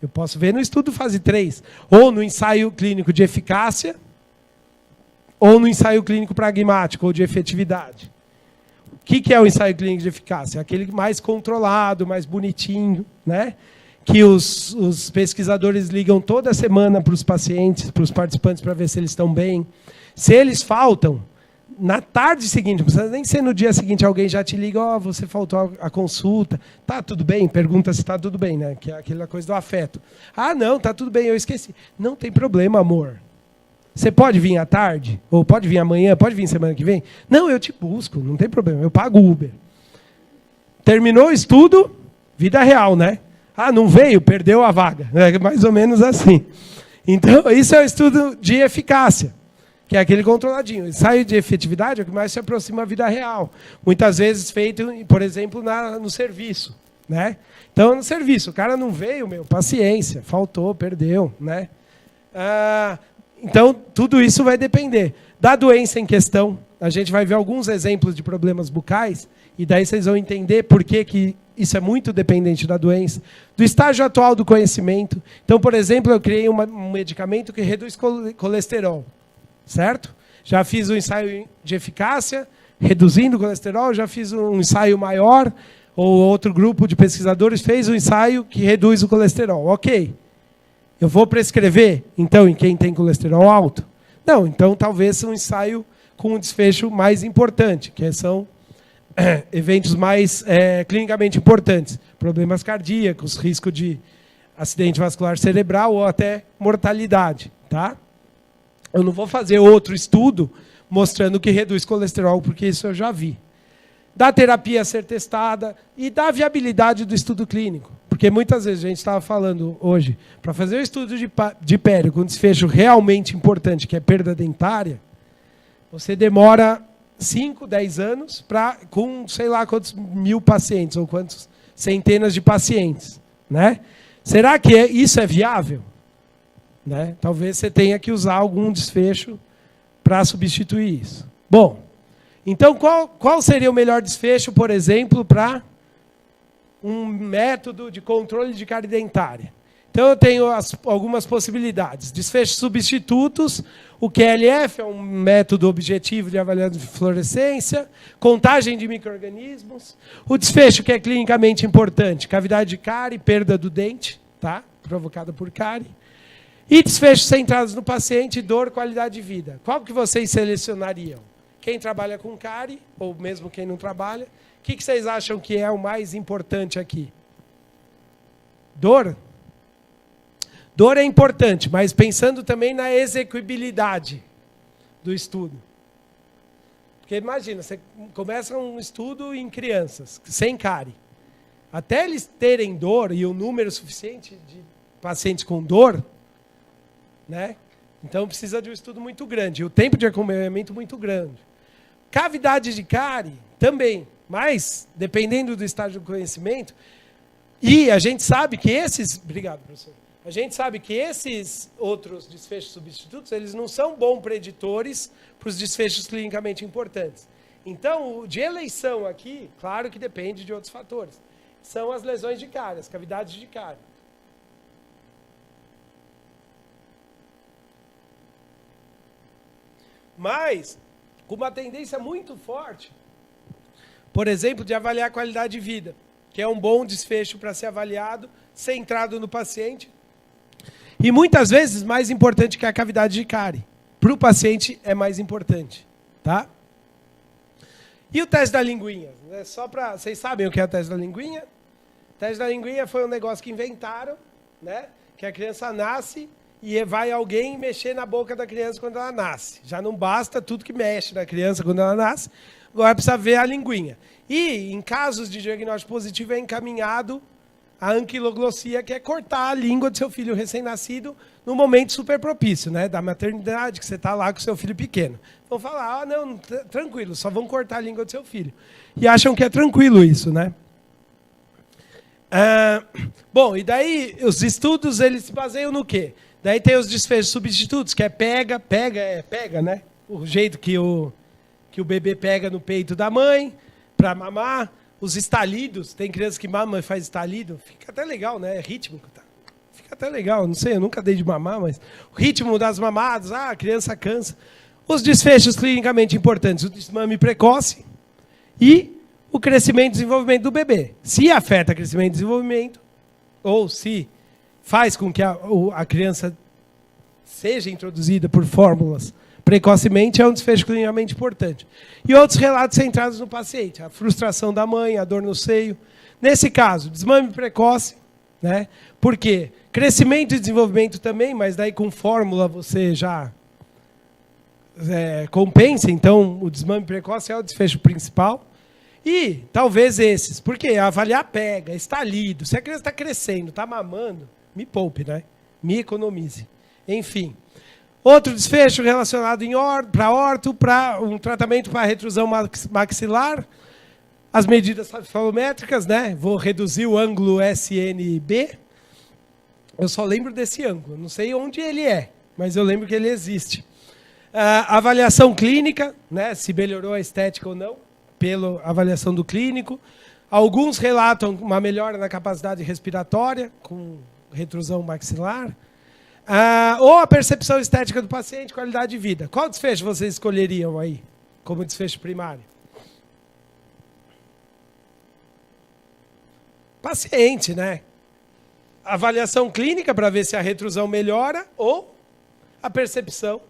Eu posso ver no estudo de fase 3. Ou no ensaio clínico de eficácia, ou no ensaio clínico pragmático, ou de efetividade. O que é o ensaio clínico de eficácia? Aquele mais controlado, mais bonitinho, né? Que os pesquisadores ligam toda semana para os pacientes, para os participantes, para ver se eles estão bem. Se eles faltam, na tarde seguinte, não precisa nem ser no dia seguinte, alguém já te liga, você faltou a consulta, tá tudo bem? Pergunta se está tudo bem, né? Que é aquela coisa do afeto. Não, tá tudo bem, eu esqueci. Não tem problema, amor. Você pode vir à tarde? Ou pode vir amanhã? Pode vir semana que vem? Não, eu te busco, não tem problema, eu pago Uber. Terminou o estudo, vida real, né? Não veio, perdeu a vaga. É mais ou menos assim. Então, isso é o estudo de eficácia, que é aquele controladinho. O ensaio de efetividade é o que mais se aproxima da vida real. Muitas vezes feito, por exemplo, no serviço, né? Então, no serviço, o cara não veio, paciência, faltou, perdeu, né? Então, tudo isso vai depender da doença em questão. A gente vai ver alguns exemplos de problemas bucais, e daí vocês vão entender por que isso é muito dependente da doença. Do estágio atual do conhecimento. Então, por exemplo, eu criei um medicamento que reduz colesterol. Certo? Já fiz um ensaio de eficácia, reduzindo o colesterol, já fiz um ensaio maior, ou outro grupo de pesquisadores fez um ensaio que reduz o colesterol. Ok. Eu vou prescrever, então, em quem tem colesterol alto? Não, então talvez um ensaio com um desfecho mais importante, que são eventos mais clinicamente importantes. Problemas cardíacos, risco de acidente vascular cerebral ou até mortalidade. Tá? Eu não vou fazer outro estudo mostrando que reduz colesterol, porque isso eu já vi. Da terapia a ser testada e da viabilidade do estudo clínico. Porque muitas vezes a gente estava falando hoje, para fazer o estudo de pério com desfecho realmente importante, que é perda dentária, você demora 5, 10 anos com sei lá quantos mil pacientes, ou quantos centenas de pacientes. Né? Será que isso é viável? Né? Talvez você tenha que usar algum desfecho para substituir isso. Bom, então qual seria o melhor desfecho, por exemplo, para um método de controle de cárie dentária? Então eu tenho algumas possibilidades. Desfechos substitutos, o QLF é um método objetivo de avaliação de fluorescência, contagem de micro-organismos, o desfecho que é clinicamente importante, cavidade de cárie, perda do dente, tá? Provocada por cárie, e desfechos centrados no paciente, dor, qualidade de vida. Qual que vocês selecionariam? Quem trabalha com cárie, ou mesmo quem não trabalha, o que vocês acham que é o mais importante aqui? Dor? Dor é importante, mas pensando também na execuibilidade do estudo. Porque imagina, você começa um estudo em crianças, sem cárie. Até eles terem dor e um número suficiente de pacientes com dor, né? Então precisa de um estudo muito grande, e o tempo de acompanhamento muito grande. Cavidade de cárie também, mas dependendo do estágio do conhecimento, e a gente sabe que esses... Obrigado, professor. A gente sabe que esses outros desfechos substitutos, eles não são bons preditores para os desfechos clinicamente importantes. Então, o de eleição aqui, claro que depende de outros fatores, são as lesões de cárie, as cavidades de cárie. Mas, com uma tendência muito forte, por exemplo, de avaliar a qualidade de vida, que é um bom desfecho para ser avaliado, centrado no paciente, e muitas vezes mais importante que a cavidade de cárie. Para o paciente é mais importante. Tá? E o teste da linguinha? Só para... Vocês sabem o que é o teste da linguinha? O teste da linguinha foi um negócio que inventaram, né? Que a criança nasce e vai alguém mexer na boca da criança quando ela nasce. Já não basta tudo que mexe na criança quando ela nasce, agora precisa ver a linguinha. E, em casos de diagnóstico positivo, é encaminhado a anquiloglossia, que é cortar a língua do seu filho recém-nascido no momento super propício, né, da maternidade, que você está lá com o seu filho pequeno. Vão falar, não, tranquilo, só vão cortar a língua do seu filho. E acham que é tranquilo isso, né? Bom, e daí os estudos, eles se baseiam no quê? Daí tem os desfechos substitutos, que é pega, né? O jeito que o bebê pega no peito da mãe para mamar. Os estalidos, tem criança que mama e faz estalido, fica até legal, né? É rítmico, tá? Fica até legal, não sei, eu nunca dei de mamar, mas o ritmo das mamadas, a criança cansa. Os desfechos clinicamente importantes, o desmame precoce e o crescimento e desenvolvimento do bebê. Se afeta o crescimento e desenvolvimento, ou se faz com que a criança seja introduzida por fórmulas precocemente, é um desfecho clinicamente importante. E outros relatos centrados no paciente, a frustração da mãe, a dor no seio. Nesse caso, desmame precoce, né? Por quê? Crescimento e desenvolvimento também, mas daí com fórmula você já compensa, então o desmame precoce é o desfecho principal. E talvez esses, porque avaliar pega, estalido, se a criança está crescendo, está mamando, me poupe, né? Me economize. Enfim. Outro desfecho relacionado para orto, para um tratamento para retrusão maxilar, as medidas falométricas, né? Vou reduzir o ângulo SNB. Eu só lembro desse ângulo, não sei onde ele é, mas eu lembro que ele existe. Avaliação clínica, né? Se melhorou a estética ou não, pela avaliação do clínico. Alguns relatam uma melhora na capacidade respiratória, com retrusão maxilar. Ou a percepção estética do paciente, qualidade de vida. Qual desfecho vocês escolheriam aí, como desfecho primário? Paciente, né? avaliação clínica para ver se a retrusão melhora ou a percepção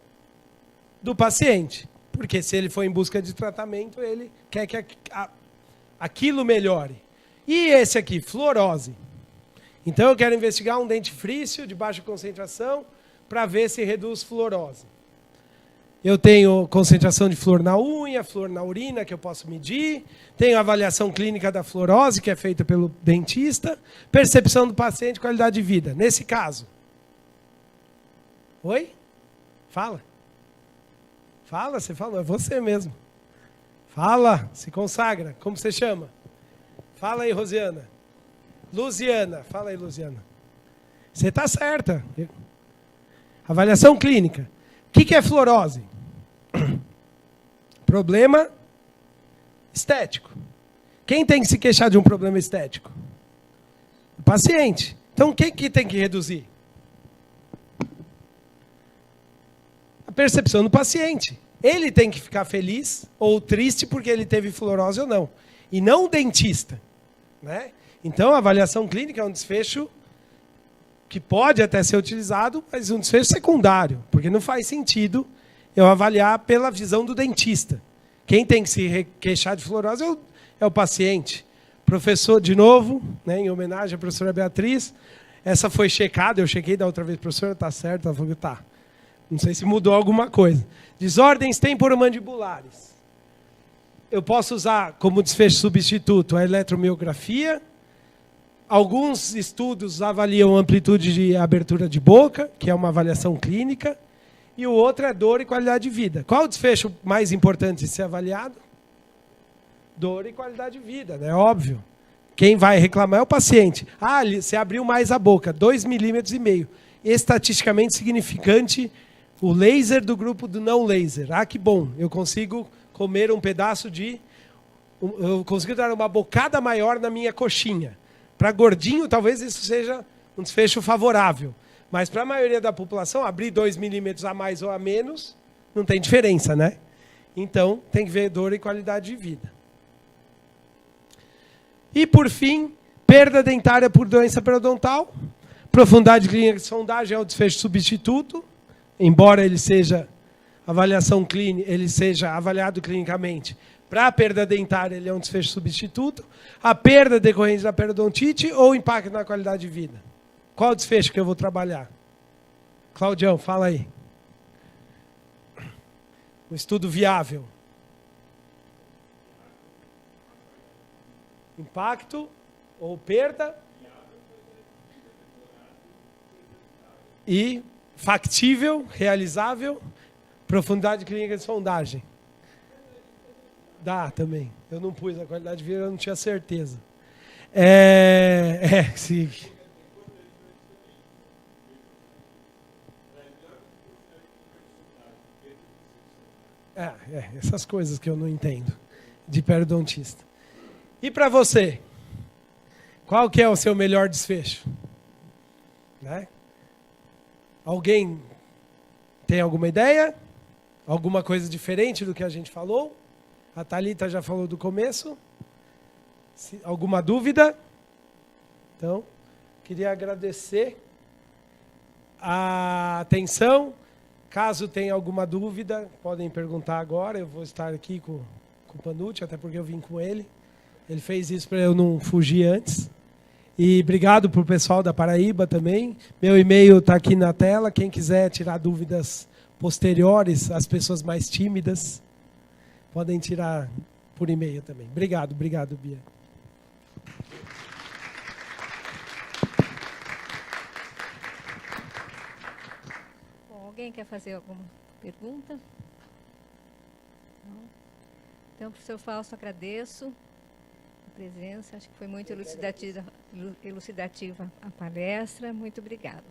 do paciente. Porque se ele for em busca de tratamento, ele quer que aquilo melhore. E esse aqui, fluorose. Então eu quero investigar um dentifrício de baixa concentração para ver se reduz fluorose. Eu tenho concentração de flúor na unha, flúor na urina, que eu posso medir. Tenho a avaliação clínica da fluorose, que é feita pelo dentista. Percepção do paciente, qualidade de vida. Nesse caso. Oi? Fala. Fala, você fala, é você mesmo. Fala, se consagra. Como você chama? Fala aí, Rosiana. Luziana. Fala aí, Luziana. Você está certa. Avaliação clínica. O que é fluorose? Problema estético. Quem tem que se queixar de um problema estético? O paciente. Então, o que tem que reduzir? A percepção do paciente. Ele tem que ficar feliz ou triste porque ele teve fluorose ou não. E não o dentista. Né? Então, a avaliação clínica é um desfecho que pode até ser utilizado, mas um desfecho secundário, porque não faz sentido eu avaliar pela visão do dentista. Quem tem que se queixar de fluorose é o paciente. Professor, de novo, né, em homenagem à professora Beatriz, essa foi checada, eu chequei da outra vez, professora, está certo? Ela falou que está. Não sei se mudou alguma coisa. Desordens temporomandibulares. Eu posso usar como desfecho substituto a eletromiografia. Alguns estudos avaliam amplitude de abertura de boca, que é uma avaliação clínica, e o outro é dor e qualidade de vida. Qual o desfecho mais importante de ser avaliado? Dor e qualidade de vida, né? Óbvio. Quem vai reclamar é o paciente. Ah, você abriu mais a boca, 2,5 milímetros. Estatisticamente significante, o laser do grupo do não laser. Ah, que bom, eu consigo comer um pedaço de... Eu consigo dar uma bocada maior na minha coxinha. Para gordinho, talvez isso seja um desfecho favorável. Mas para a maioria da população, abrir 2 milímetros a mais ou a menos, não tem diferença, né? Então, tem que ver dor e qualidade de vida. E, por fim, perda dentária por doença periodontal. Profundidade clínica de sondagem é o desfecho substituto. Embora ele seja avaliação clínica, ele seja avaliado clinicamente. Para a perda dentária, ele é um desfecho substituto. A perda decorrente da periodontite ou impacto na qualidade de vida? Qual o desfecho que eu vou trabalhar? Claudião, fala aí. Um estudo viável. Impacto ou perda. E factível, realizável, profundidade clínica de sondagem. Dá também. Eu não pus a qualidade de vida, eu não tinha certeza. Sim. Essas coisas que eu não entendo de periodontista. E para você? Qual que é o seu melhor desfecho? Né? Alguém tem alguma ideia? Alguma coisa diferente do que a gente falou? A Thalita já falou do começo. Alguma dúvida? Então, queria agradecer a atenção. Caso tenha alguma dúvida, podem perguntar agora. Eu vou estar aqui com o Panucci, até porque eu vim com ele. Ele fez isso para eu não fugir antes. E obrigado para o pessoal da Paraíba também. Meu e-mail está aqui na tela. Quem quiser tirar dúvidas posteriores, as pessoas mais tímidas, podem tirar por e-mail também. Obrigado, Bia. Bom, alguém quer fazer alguma pergunta? Não? Então, professor Fausto, agradeço a presença. Acho que foi muito elucidativa a palestra. Muito obrigada.